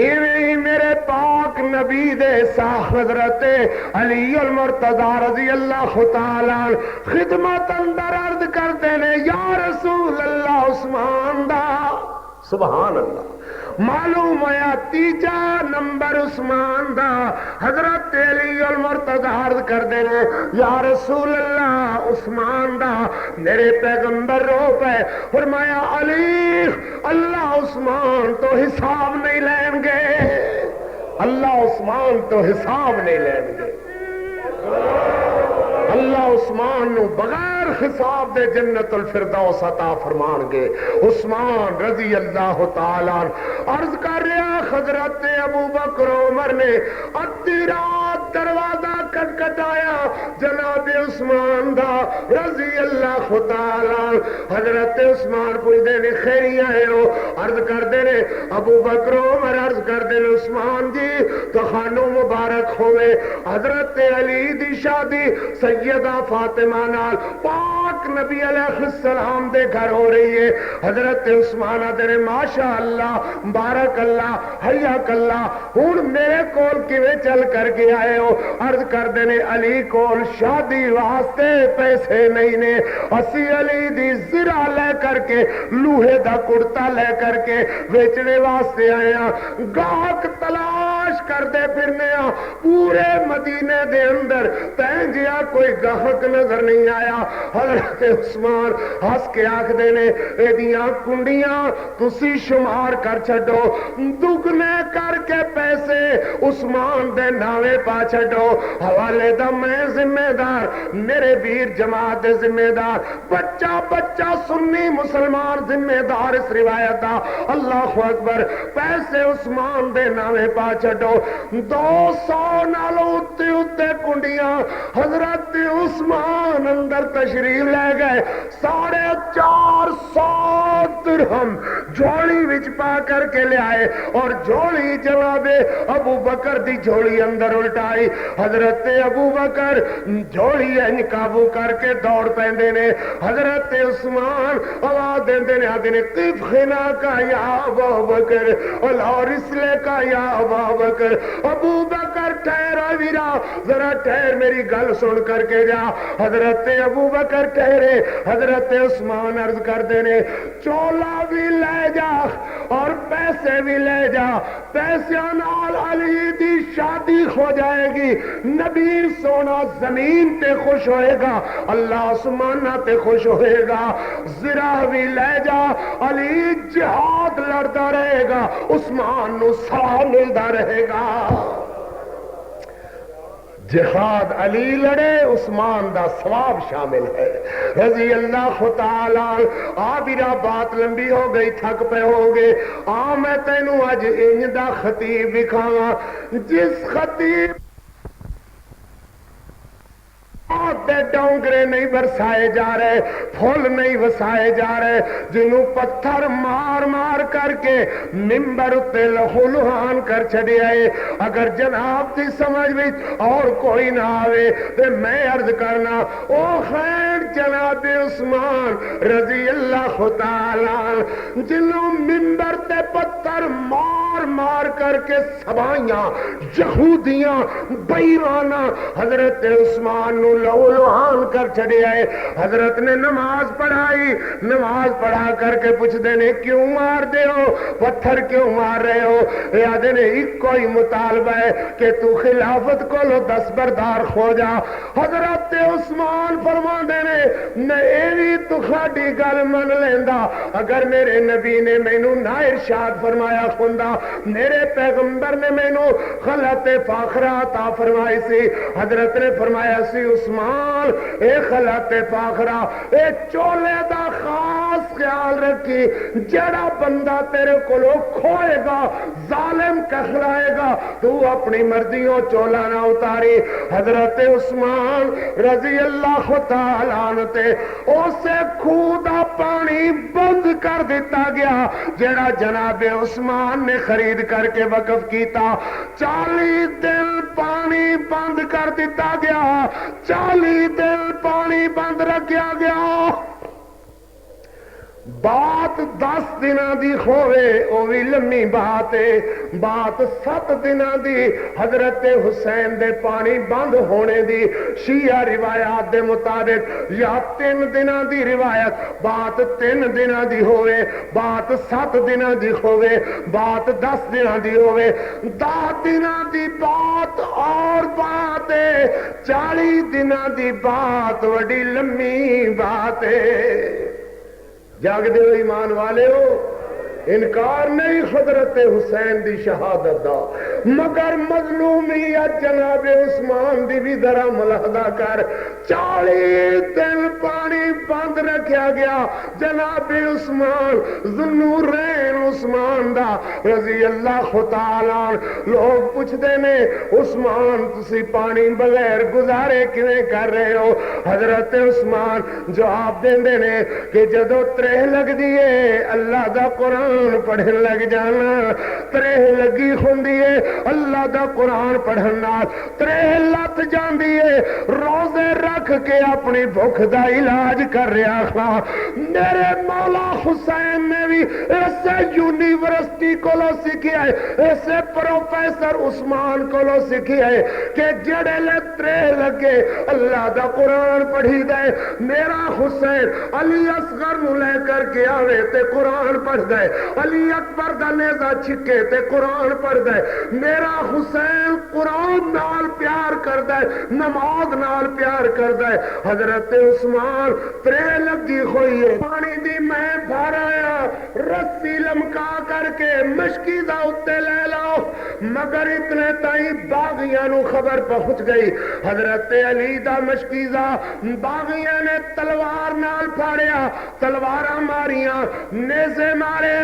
ایویں میرے پاک نبی دے سا حضرت علی المرتضی رضی اللہ تعالی خدمت اندر عرض کرتے نے یا رسول اللہ عثمان دا. سبحان اللہ. معلوم ہے تیجا نمبر عثمان دا. حضرت علی المرتضی عرض کر دے رہے یا رسول اللہ عثمان دا میرے پیغمبر رو پہ. فرمایا علی اللہ عثمان تو حساب نہیں لیں گے. اللہ عثمان تو حساب نہیں لیں گے. اللہ عثمان نو بغیر حساب دے جنت الفردوس عطا فرمان گے. عثمان رضی اللہ تعالی عرض کر رہا حضرت ابو بکر عمر نے ادھی رات دروازہ کٹکھٹایا جناب عثمان دا رضی اللہ تعالی. حضرت عثمان پوچھتے نے خیری آئے ہو؟ عرض کر دے نے ابو بکر عمر عرض کر دے عثمان جی تو خانو مبارک ہوئے حضرت علی دی شادی سیدہ فاطمہ نال پاک نبی علیہ السلام دے گھر ہو رہی ہے. حضرت عثمان دے ماشاء اللہ بارک اللہ حیاک اللہ ہن میرے کول کیویں چل کر کے آئے ہو؟ عرض کر دینے علی کول شادی واسطے پیسے نہیں نے. اسی علی دی زرہ لے کر کے لوہے دا کرتا لے کر کے بیچنے واسطے آئے ہیں. گاہک تلاش کر دے پھرنے ہیں پورے مدینے دے اندر تینجیا کوئی گاہک نظر نہیں آیا. حضرت عثمان ہس کے آکھ دینے ایدیاں کنڈیاں تسی شمار کر چھڑو دگنے کر کے پیسے عثمان دے ناوے پا چھڈو، حوالے دا میں ذمہ دار، میرے ویر جماعت دے ذمہ دار، بچہ بچہ سنی مسلمان ذمہ دار اس روایت دا۔ اللہ اکبر، پیسے عثمان دے ناوے پا چھڈو، 200 نالوں اتے کنڈیاں حضرت عثمان اندر تشریف لے گئے، 450 درہم جھولی وچ پا کر کے لے آئے، اور جھولی جناب ابو بکر دی جھولی اندر الٹائی۔ حضرت ابو بکر جھولی انج قابو کر کے دوڑ پیندے نے، حضرت عثمان آواز دیندے نے، آدھے نے قف خنا کا یا ابو بکر اور اسلے کا یا ابو بکر۔ ابو بکر ٹھہرا ویرا، ذرا ٹھہر میری گل سن کر کے جا۔ حضرت ابو بکر ٹھہرے، حضرت عثمان عرض کر دینے چولا بھی لے جا اور پیسے بھی لے جا، پیسے نال علی دی شادی ہو جائے گی، نبی سونا زمین تے خوش ہوئے گا، اللہ آسمانہ تے خوش ہوئے گا، زرہ بھی لے جا، علی جہاد لڑتا رہے گا، عثمان نو سلا ملدا رہے گا۔ جہاد علی لڑے، عثمان دا ثواب شامل ہے رضی اللہ تعالی۔ آبیرہ بات لمبی ہو گئی، تھک پہ ہو گئے، میں تینوں اج انج دا خطیب دکھاواں، جس خطیب ڈونگرے نہیں برسائے جا رہے، پھول نہیں وسائے جا رہے، جنہوں پتھر مار مار کر کے ممبر اتے لہو لہان کر چھڑے آئے۔ اگر جناب دی سمجھ میں اور کوئی نہ آوے تو میں عرض کرنا، او خیر جناب عثمان رضی اللہ تعالی، جنہوں ممبر تے پتھر مار مار کر کے سبائیاں یہودیاں بیمانہ حضرت عثمان نو لہو لہان کر چھڑے آئے۔ حضرت نے نماز پڑھائی، نماز پڑھا کر کے پوچھ دینے کیوں مار دے ہو، پتھر کیوں مار رہے ہو؟ یاد نے ایک کوئی مطالبہ ہے کہ تو خلافت کو لو دستبردار ہو جا۔ حضرت عثمان فرما دینے میں ایوی تو خاڑی گل من لیندا، اگر میرے نبی نے مینوں نہ ارشاد فرمایا خوندا، میرے پیغمبر نے مینوں خلعت فاخرہ عطا فرمائی سی۔ حضرت نے فرمایا سی عثمان اے خلعت فاخرہ، اے چولے دا خاص خیال رکھی، جڑا بندہ تیرے کولو کھوئے گا، ظالم کہلائے گا، تو اپنی مرضیوں چولا نہ اتاری۔ حضرت عثمان رضی اللہ تعالیٰ عنہ تے اسے خودہ پانی بند کر دیتا گیا جڑا جناب عثمان نے خرید کر کے وقف کیتا۔ 40 دن پانی بند کر دیتا گیا، 40 دن پانی بند رکھیا گیا۔ بات 10 دنوں دی ہوئے او بھی لمبی بات ہے، بات 7 دنوں دی حضرت حسین دے پانی بند ہونے دی شیعہ روایات دے مطابق، یا 3 دنوں دی روایت بات 3 دنوں دی ہوئے، بات 7 دنوں دی ہوئے، بات 10 دنوں دی ہوئے، 10 دنوں دی بات اور بات ہے، 40 دنوں دی بات وڈی لمبی بات ہے۔ جاگ دے ہو ایمان والے ہو، انکار نہیں حضرت حسین دی شہادت دا، مگر مظلومیت جناب عثمان دی بھی ذرا ملاحظہ کر۔ 40 دن پانی بند رکھیا گیا جناب عثمان ذوالنورین عثمان دا رضی اللہ تعالیٰ۔ لوگ پوچھ دینے عثمان تسی پانی بغیر گزارے کیویں کر رہے ہو؟ حضرت عثمان جواب دیندے نے کہ جدو ترہ لگ دیے اللہ دا قرآن پڑھن لگ جانا، ترہ لگی ہوندی ہے اللہ دا قرآن پڑھنا، ترہ لت جاندی ہے روزے رکھ کے اپنی بھوک دا علاج کر رہا تھا۔ میرے مولا حسین نے بھی ایسے یونیورسٹی کو لو سکھیا ہے، ایسے پروفیسر عثمان کو لو سکھیا ہے کہ جڑے لے ترہ لگے اللہ دا قرآن پڑھی دے۔ میرا حسین علی اصغر نو لے کر کے آوے تے قرآن پڑھ دے، علی اکبر دا نیزہ چھکے تے قرآن پڑھ دے۔ میرا حسین قرآن نال پیار کر دے، نماز نال پیار کر دے۔ حضرت عثمان ترے لگی ہوئی ہے، پانی دی میں بھر آیا، رسی لمکا کر کے مشکی دا اتے لے لاؤ، مگر اتنے تائیں باغیاں نو خبر پہنچ گئی حضرت علی دا مشکیزہ باغیاں نے تلوار نال پھاڑیا تلواراں ماریاں نیزے مارے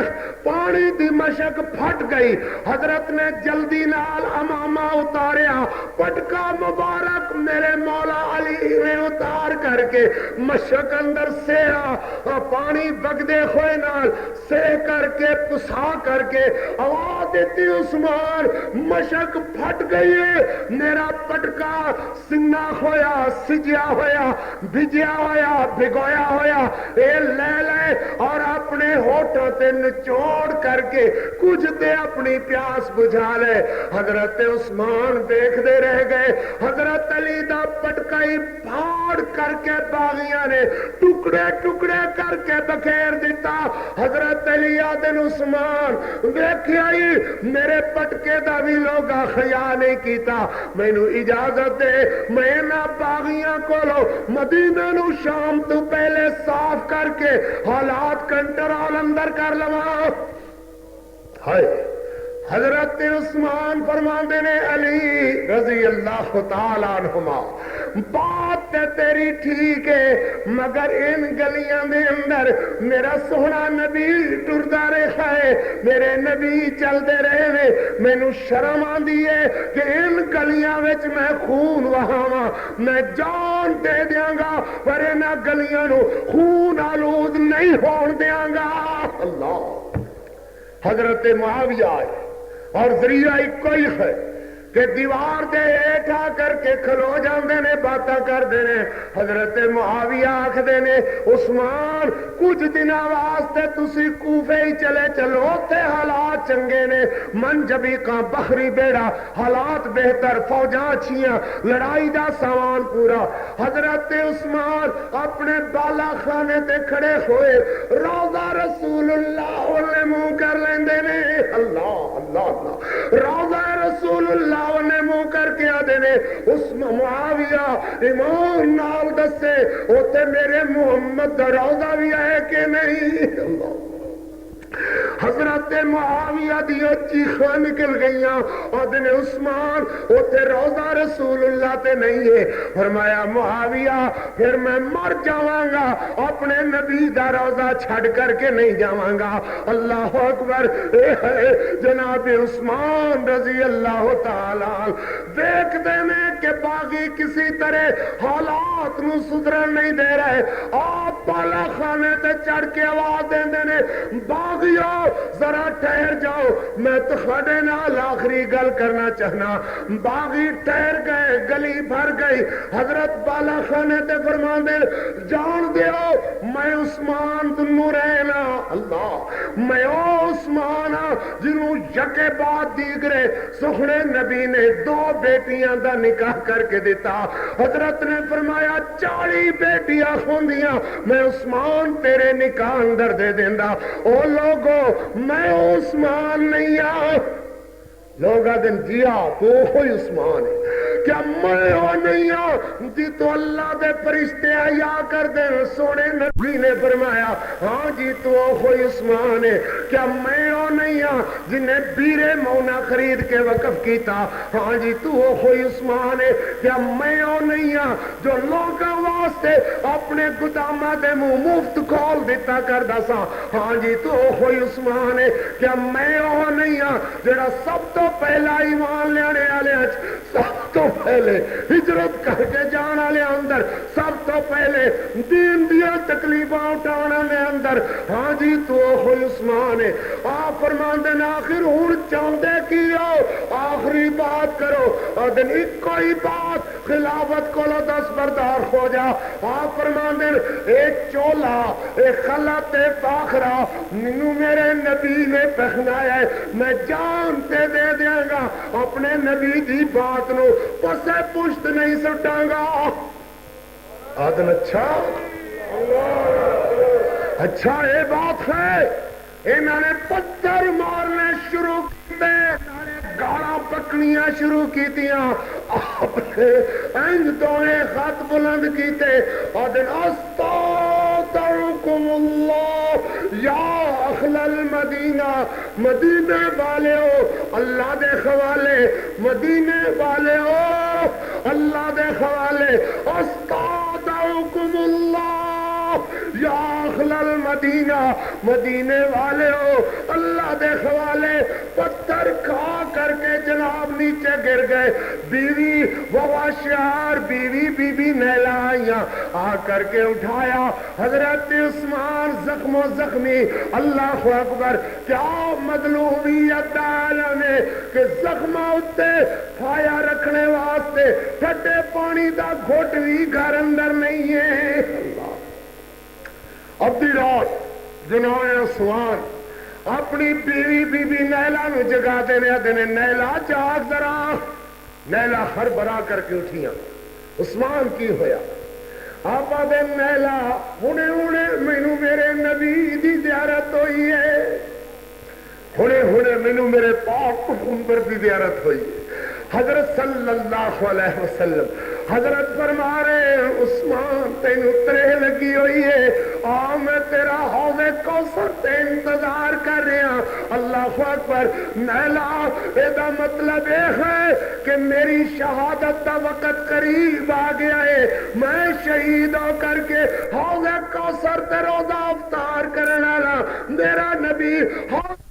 پانی دی مشک پھٹ گئی حضرت نے جلدی نال امامہ اتاریا پٹکا مبارک میرے مولا علی نے اتار کر کے مشک اندر سیرا پانی بگدے ہوئے نال سے کر کے پسا کر کے آواز دیتی عثمان مشک پھٹ گئی ہے میرا پٹکا سننا ہویا سجیا ہویا بھجیا ہویا بھگویا ہویا اے لے لے اور اپنے ہوٹوں تے نچوڑ کر کے کچھ تے اپنی پیاس بجھا لے حضرت عثمان دیکھ دے رہ گئے حضرت علی دا پٹکائی پھاڑ کر کے باغیاں نے ٹکڑے ٹکڑے کر کے بکھیر دیتا حضرت علی آدن عثمان ویکھیائی میرے پٹکے دا بھی لوگا خیال نہیں کیتا میں نو اجازت دے میں نہ باغیاں کو لو مدینہ نو شام تو پہلے صاف کر کے حالات کنٹرول اندر کر لوا ہائے حضرت عثمان فرماندے نے علی رضی اللہ تعالیٰ عنہما بات تے تیری ٹھیک ہے مگر ان گلیاں دے اندر میرا سونا نبی ٹردا رہا ہے میرے نبی چل دے رہے نے مینوں شرم آندی ہے کہ ان گلیاں وچ میں خون وہاواں میں جان دے دیاں گا پر انہاں گلیاں نو خون آلود نہیں ہون دیاں گا اللہ حضرت معاویہ آئے اور ذریعہ ایک کوئی ہے کہ دیوار دے ایٹھا کر کے کھلو جاندے نے باتاں کر دینے حضرت معاویہ آکھ دینے عثمان کچھ دنہ واسطے تسی کوفے ہی چلے چلو تے حالات چنگے نے منجبی کا بحری بیڑا حالات بہتر فوجاں چھیاں لڑائی دا سامان پورا حضرت عثمان اپنے بالا خانے تے کھڑے ہوئے روضہ رسول اللہ نے منہ کر لیندے نے اللہ اللہ اللہ روضہ رسول اللہ نے منہ کر کے آدھے نے اس معاویہ ایمان نال دسے ہوتے میرے محمد دا روضہ بھی ہے کہ نہیں اللہ حضرت معاویہ دی چیخاں نکل گئیاں آدھے عثمان اوتے روضہ رسول اللہ تے نہیں ہے فرمایا معاویہ پھر میں مر جاواں گا اپنے نبی دا روضہ چھڑ کر کے نہیں جاواں گا اللہ اکبر اے ہے جناب عثمان رضی اللہ تعالی دیکھ دے میں کہ باغی کسی طرح حالات نو سدھرن نہیں دے رہے آپ بالا خانے تے چڑھ کے آواز دیں دینے باغیوں ذرا ٹھہر جاؤ میں تو خڑے نال آخری گل کرنا چاہنا باغی ٹھہر گئے گلی بھر گئی حضرت بالا خانے تے فرمان دے جان دیو میں عثمان دنو رہنا اللہ میں او عثمان جنہوں یکے بعد دیگرے سخنے نبی نے 2 بیٹیاں دا نکاح کر کے دیتا حضرت نے فرمایا 40 بیٹیاں خوندیاں میں عثمان تیرے نکاح اندر دے دیندہ او لوگو میں عثمان نہیں آ لوگا دن جیا تو ہوئی عثمان ہے کیا میں ہو نہیں ہوں جی تو اللہ دے فرشتے آیا کر دیں سونے نبی نے فرمایا ہاں جی تو ہوئی عثمان ہے کیا میں ہو نہیں ہوں جنہیں بیرے مونا خرید کے وقف کیتا ہاں جی تو ہوئی عثمان ہے کیا میں ہو نہیں ہوں جو لوگا واسطے اپنے گدامہ دے منہ مفت کھول دیتا کر دسا ہاں جی تو ہوئی عثمان ہے کیا میں ہو نہیں ہوں جڑا سب تو پہلا ایمان لینے والے سب تو پہلے ہجرت کر کے جان والے اندر سب تو پہلے دین دیا تکلیفاں اٹھانے والے اندر ہاں جی تو ہوئی عثمان ہے آپ فرمان دین آخر ہوں چاہتے کی ہو آخری بات کرو اور دن ایک کوئی بات خلافت کو لو 10 بردار ہو جا آپ فرمان دین ایک چولا ایک خلط فاخرہ منو میرے نبی نے پہنایا ہے میں جانتے دے دیا گا اپنے نبی دی بات نو پسے پشت نہیں سٹاں گا آدم اچھا یہ بات ہے انہوں نے پتھر مارنے شروع کیتے گاڑا پکنیاں شروع کی تیاں آپ نے انج دوئے خط بلند کیتے اور دن استغفرکم اللہ یا اہل المدینہ، مدینے والے ہو اللہ دے حوالے، مدینے والے ہو اللہ دے حوالے، استودعکم اللہ یا اہل المدینہ، مدینے والے ہو اللہ دے حوالے۔ پتھر کھا کر کے جناب نیچے گر گئے، بیوی وواشیار بیوی بی بی نیلا آئیاں، آ کر کے اٹھایا حضرت عثمان زخم و زخمی، اللہ اکبر، کیا مظلومیت عالم ہے کہ زخم اتے پھایا رکھنے واسطے ٹھڈے پانی دا گھٹ بھی گھر اندر نہیں ہے۔ ادھی رات جناب عثمان اپنی بیوی بی بی نیلا نو جگا دینے نیلا جاگ ذرا۔ نیلا ہر برا کر کے اٹھیاں، عثمان کی ہویا؟ آپ آدھے نیلا ہونے مینو میرے نبی دی زیارت ہوئی ہے، ہونے مینو میرے پاک پیغمبر دی زیارت ہوئی ہے۔ حضرت صلی اللہ علیہ وسلم حضرت فرما رہے ہیں عثمان تینو ترے لگی ہوئی ہے، آ میں تیرا حوض کوثر تے انتظار کر رہا ہوں۔ اللہ اکبر، نیلا ایدہ مطلب ہے کہ میری شہادت دا وقت قریب آ گیا ہے، میں شہید ہو کر کے حوض کوثر تے روزہ افطار کرنے والا، میرا نبی حوض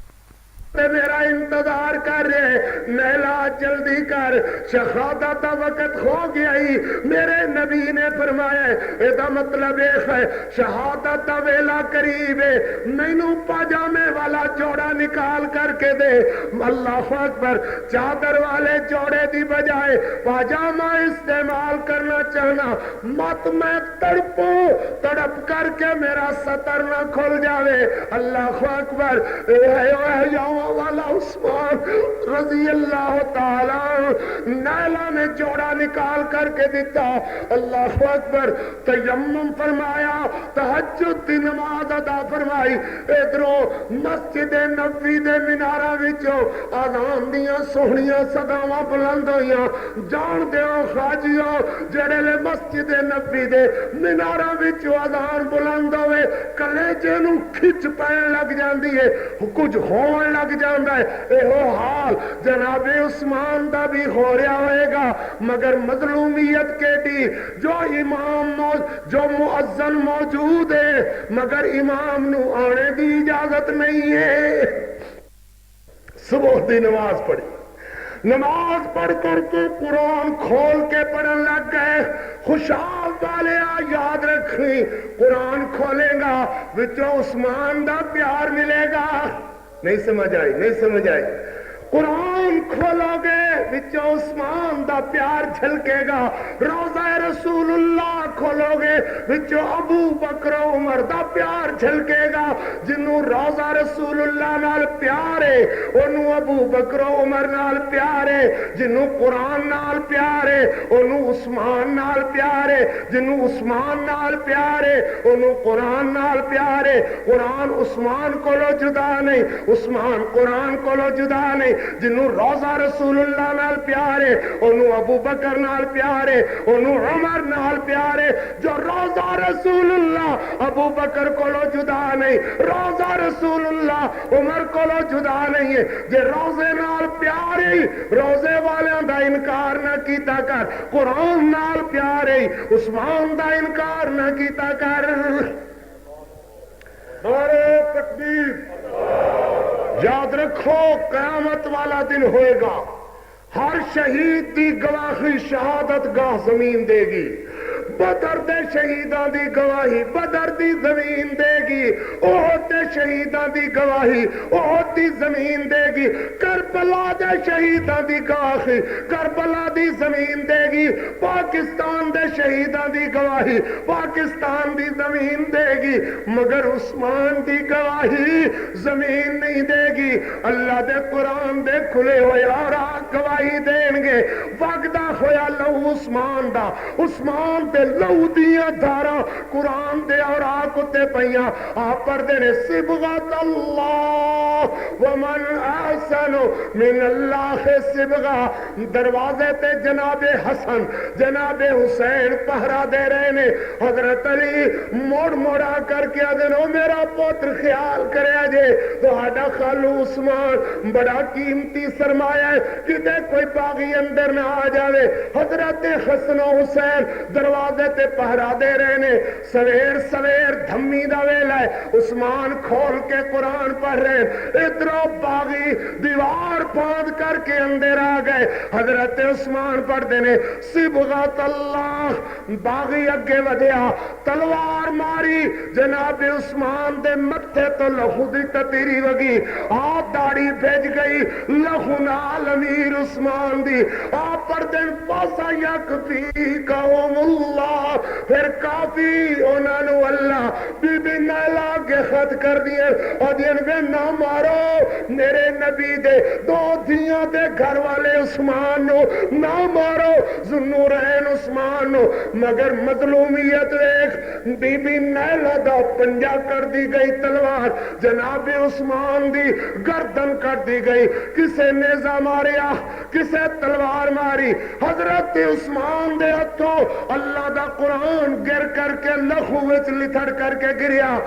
میرا انتظار کر رہے۔ نیلا جلدی کر، شہادت کا وقت ہو گیا ہی، میرے نبی نے فرمایا ایدا مطلب ہے شہادت کا ویلا قریب ہے، مینو پاجامے والا جوڑا نکال کر کے دے۔ اللہ اکبر، چادر والے جوڑے دی بجائے پاجامہ استعمال کرنا چاہنا، مت میں تڑپوں، تڑپ کر کے میرا سطر نہ کھل جاوے۔ اللہ اکبر، والا عثمان رضی اللہ تعالی، نیلا نے جوڑا نکال کر کے دیتا۔ اللہ اکبر، تیمم فرمایا، تہجد دی نماز ادا فرمائی، ادھروں مسجد نبوی دے میناراں وچوں اذان دیاں سونیاں صداواں بلند ہوئیاں۔ جان دیو خواجیو، جڑے لے مسجد نبوی دے میناراں وچوں اذان بلند ہوئے کلیجے نوں کھچ پین لگ جاندی ہے، کچھ ہون لگ جاندہ ہے۔ ایہو حال جناب عثمان دا بھی ہو رہا ہوئے گا، مگر مظلومیت کے دی جو امام جو مؤذن موجود ہے مگر امام نو آنے دی اجازت نہیں ہے۔ صبح دی نماز پڑھی، نماز پڑھ کر کے قرآن کھول کے پڑھن لگ گئے۔ خوشحال والے یاد رکھیں، قرآن کھولیں گا وچوں عثمان دا پیار ملے گا۔ نہیں سمجھ آئی؟ قرآن کھولو گے وچوں عثمان دا پیار جھلکے گا۔ روضہ رسول اللہ کھولو گے وچوں ابو بکر و عمر دا پیار جھلکے گا۔ جنوں روضہ رسول اللہ نال پیار ہے انہوں ابو بکر و عمر نال پیار ہے، جنوں قرآن نال پیار ہے انہوں عثمان نال پیار ہے، جنوں عثمان نال پیار ہے انہوں قرآن نال پیار ہے۔ قرآن عثمان کولو جدا نہیں، عثمان قرآن کولو جدا نہیں۔ جنوں روضہ رسول اللہ نال پیار ہے انہوں ابو بکر نال پیار ہے، انہوں عمر نال پیار ہے۔ جو روضہ رسول اللہ ابو بکر کولو جدا نہیں، روضہ رسول اللہ عمر کولو جدا نہیں ہے۔ جے روضے نال پیار ہے روضے والیاں دا انکار نہ کیتا کر، قرآن نال پیار ہے عثمان دا انکار نہ کیتا کر۔ نعرہ تکبیر! یاد رکھو قیامت والا دن ہوئے گا، ہر شہید دی گواہی شہادت گاہ زمین دے گی۔ بدر دے شہیداں دی گواہی بدر دی زمین دے گی، احد دے شہیداں دی گواہی احد دی زمین دے گی، کربلا دے شہیداں دی گواہی کربلا دی زمین دے گی، پاکستان دے شہیداں دی گواہی پاکستان دی زمین دے گی، مگر عثمان دی گواہی زمین نہیں دے گی۔ اللہ دے قرآن دے کھلے ہوئے اور گواہی دیں گے، وعدہ ہویا لہو عثمان دا، عثمان دے لہو دیاں دھارا قرآن دے اور آکتے پہیاں آپ پر دینے صبغت اللہ ومن احسن من اللہ صبغہ، دروازے جناب حسن جناب حسین پہرا دے رہے نے. حضرت علی موڑ موڑا کر کے آدھنو میرا پوتر خیال کرے جے تہاڈا خالو عثمان بڑا قیمتی سرمایہ ہے کتے کوئی باغی اندر نہ آ جاوے. حضرت حسن و حسین دروازے تے پہرا دے رہے نے. سویر سویر دھمی دا ویلا ہے. عثمان کھول کے قرآن پڑھ رہے ہیں. ادھروں باغی دیوار پاند کر کے اندر آ گئے. حضرت عثمان پڑھ دینے صبغت اللہ. باغی اگے ودیا تلوار ماری جناب عثمان دے متھے تو لہو دی تتیری وگی. آپ داڑھی بھیج گئی لہو نال امیر عثمان دی. آپ پڑھ دیں پاسا یک فی قوم اللہ. پھر کافی انہوں اللہ بی بی نیلا کے خط کر دیے اور دین میں نہ مارو میرے نبی دے دو دھیاں دے گھر والے عثمان نو نہ مارو ذوالنورین عثمان نو. مگر مظلومیت دیکھ بی بی نیلا دا پنجا کر دی گئی تلوار جناب عثمان دی گردن کر دی گئی. کسے نیزہ ماریا کسے تلوار ماری. حضرت عثمان دے ہتھوں اللہ دا قرآن گر کر کے لہو وچ لتھڑ کر کے گریا.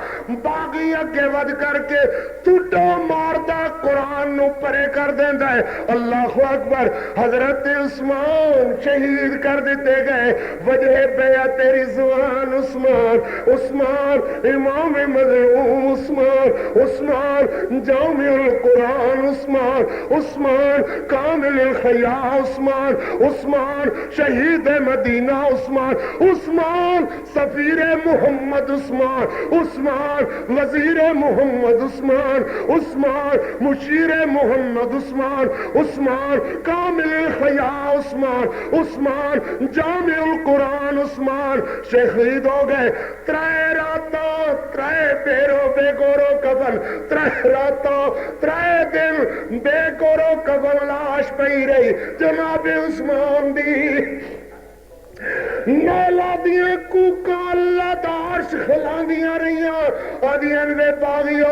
باغی اگے ود کر کے ٹوٹو ماردا قرآن نو پرے کر دیندا ہے. اللہ اکبر. حضرت عثمان شہید کر دیتے گئے. وجہ بیعت رضوان عثمان. عثمان امام مظلوم عثمان. عثمان جامع القرآن عثمان. عثمان کامل الخیا عثمان. عثمان شہید مدینہ عثمان. عثمان سفیر محمد عثمان. عثمان وزیر محمد عثمان. عثمان مشیر محمد عثمان. عثمان کامل الخیا عثمان. عثمان جامع القرآن عثمان. شہید ہو گئے. ترائے راتاں ترائے پیرو بے گورو کفن. ترائے راتاں ترائے دن بے گورو کفن لاش پئی رہی جناب عثمان دی. نیلا دیئے کوکا اللہ دا عرش کھلاندیاں رہیاں آدیاں وے باغیو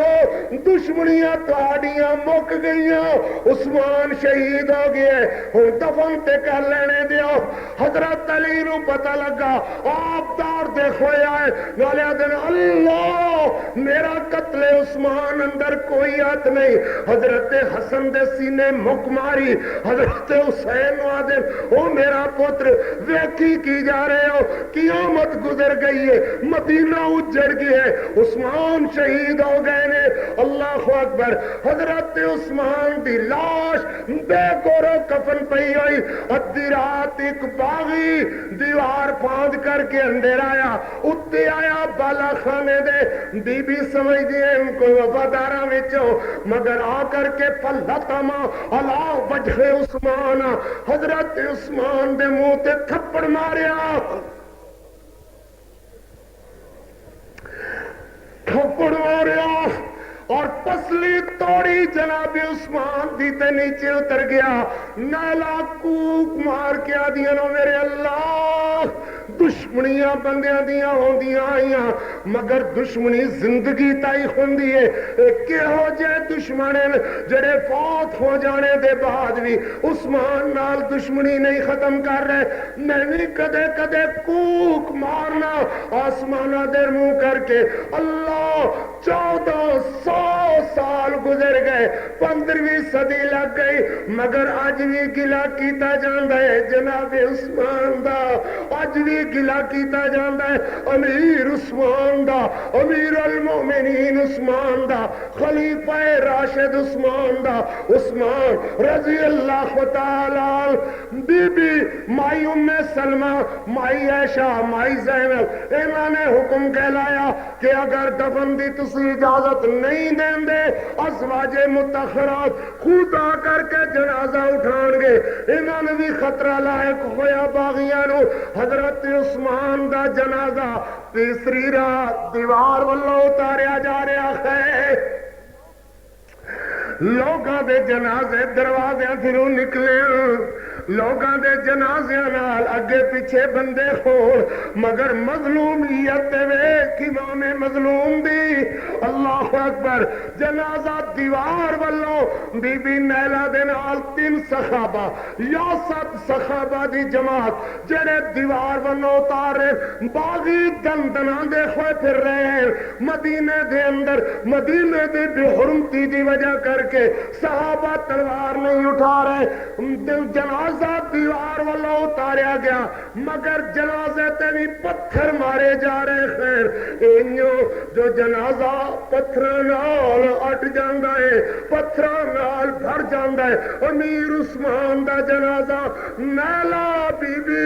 دشمنیاں تہاڈیاں مک گئیاں. عثمان شہید ہو گئے. ہن دفن تے کر لینے دیو. حضرت علی نو پتہ لگا آپ دار دے کھویا ہے نالے دن اللہ میرا قتل عثمان اندر کوئی ہاتھ نہیں. حضرت حسن دے سینے مک ماری. حضرت حسین نو آدم او میرا پتر ویکھی کی جا رہے ہو قیامت گزر گئی ہے مدینہ اجڑ گیا ہے. عثمان شہید ہو گئے نے. اللہ اکبر. حضرت عثمان دی لاش بے گورو کفن پئی ہوئی. ادھی رات ایک باغی دیوار پاند کر کے اندر آیا. اتے آیا بالا خانے دے. بی بی سمجھ دیے ان کو وفاداراں وچوں مگر آ کر کے فلتما علی وجہ عثمان. حضرت عثمان دے منہ تے تھپڑ ماریا. تھپڑ ماریا اور پسلی توڑی جناب عثمان دی تے نیچے اتر گیا. نالا کوک مار کے آدیاں نو میرے اللہ دشمنیاں بندیاں دیاں ہوندیاں آئیاں مگر دشمنی زندگی تائی ہوندی ہے. کہو جے دشمنن جڑے فوت ہو جانے دے بعد بھی عثمان نال دشمنی نہیں ختم کر رہے. میں بھی کدے کدے کوک مارنا آسمانہ در منہ کر کے. اللہ 1400 سال گزر گئے 15ویں صدی لگ گئی مگر اج بھی گلا کیتا جاندا ہے جناب عثمان دا. اج بھی گلا کیتا جاندا ہے امیر عثمان دا. امیر المؤمنین عثمان دا. خلیفہ راشد عثمان دا. عثمان رضی اللہ تعالی. بی بی مائی ام سلمہ مائی عائشہ مائی زینب انہوں نے حکم کہلایا کہ اگر دفن دی تسی اجازت نہیں دیں دے ازواج متاخرات خود آ کر کے جنازہ اٹھان گے. انہوں نے بھی خطرہ لائق ہویا باغیاں نو. حضرت عثمان دا جنازہ تیسری رات دیوار واللہ اتاریا جا رہا ہے. لوگاں دے جنازے دروازے تھروں نکلے. لوگاں دے جنازیاں نال اگے پیچھے بندے ہون مگر مظلومیت ویکھ امام مظلوم دی اللہ اکبر جنازہ دیوار والوں بی بی نیلا دے نال 3 صحابہ یا 7 صحابہ دی جماعت جڑے دیوار والوں اتارے باغی دندناں دے ہوئے پھر رہے ہیں مدینے دے اندر مدینے دی بے حرمتی دی وجہ کر کے صحابہ تلوار نہیں اٹھا رہے جنازہ دیوار والا اتاریا گیا مگر جنازے تے بھی پتھر مارے جا رہے خیر اینیو جو جنازہ پتھراں نال اٹ جاندا ہے پتھراں نال بھر جاندا ہے امیر عثمان دا جنازہ نیلا بی بی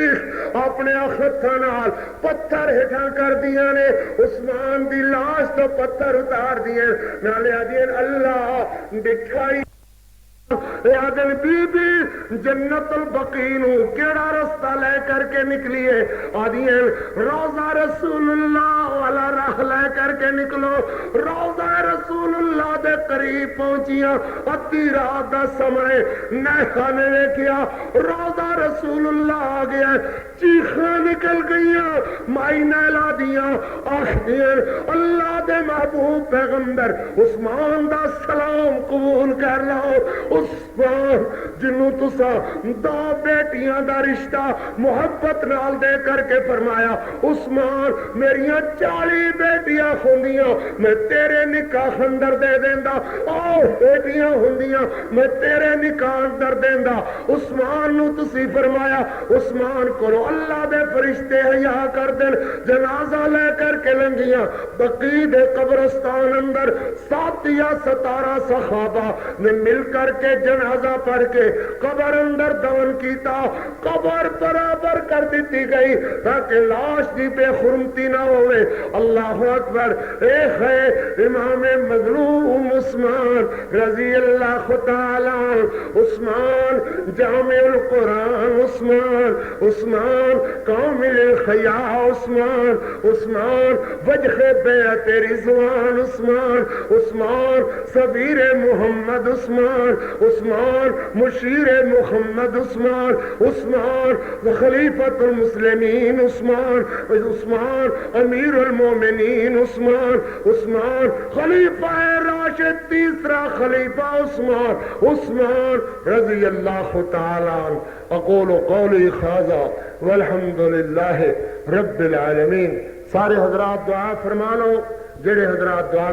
اپنے ہتھاں نال پتھر ہٹا کر دیا نے عثمان دی لاش تو پتھر اتار دیے نالے آدھے اللہ دکھائی آدھن بی بی جنت البقینو کیڑا رستہ لے کر کے نکلیے آدھیں روضہ رسول اللہ والا راہ لے کر کے نکلو روضہ رسول اللہ دے قریب پہنچیاں ادھی رات دا سمے نیخا نے دیکھیا روضہ رسول اللہ آ گیا چیخاں نکل گئیاں مائی نیلا دیاں آخ دیاں اللہ دے محبوب پیغمبر عثمان دا سلام قبول کر لو عثمان جنوں تسا 2 بیٹیاں دا رشتہ محبت نال دے کر کے فرمایا عثمان میریاں 40 بیٹیاں ہوندیاں میں تیرے نکاح اندر دے دیندا او بیٹیاں ہوندیاں میں تیرے نکاح اندر دیندا عثمان نو تسی فرمایا عثمان کولو اللہ دے فرشتے حیا کر دین جنازہ لے کر کے لنگیاں بقیع دے قبرستان اندر 7 یا 17 صحابہ نے مل کر کے جنازہ پڑھ کے قبر اندر دفن کیتا قبر برابر کر دیتی گئی تاکہ لاش دی بے حرمتی نہ ہوئے اللہ اکبر ایک ہے امام مظلوم عثمان رضی اللہ تعالی عثمان جامع القرآن عثمان کامل الخیاء عثمان وجہ بیعت رضوان عثمان صبیر محمد عثمان مشیر محمد عثمان خلیفۃ المسلمین عثمان امیر المومنین عثمان خلیفہ راشد تیسرا خلیفہ عثمان رضی اللہ تعالی عنہ اقول قولی ھذا والحمد للہ رب العالمین سارے حضرات دعا فرما لو جڑے حضرات دعا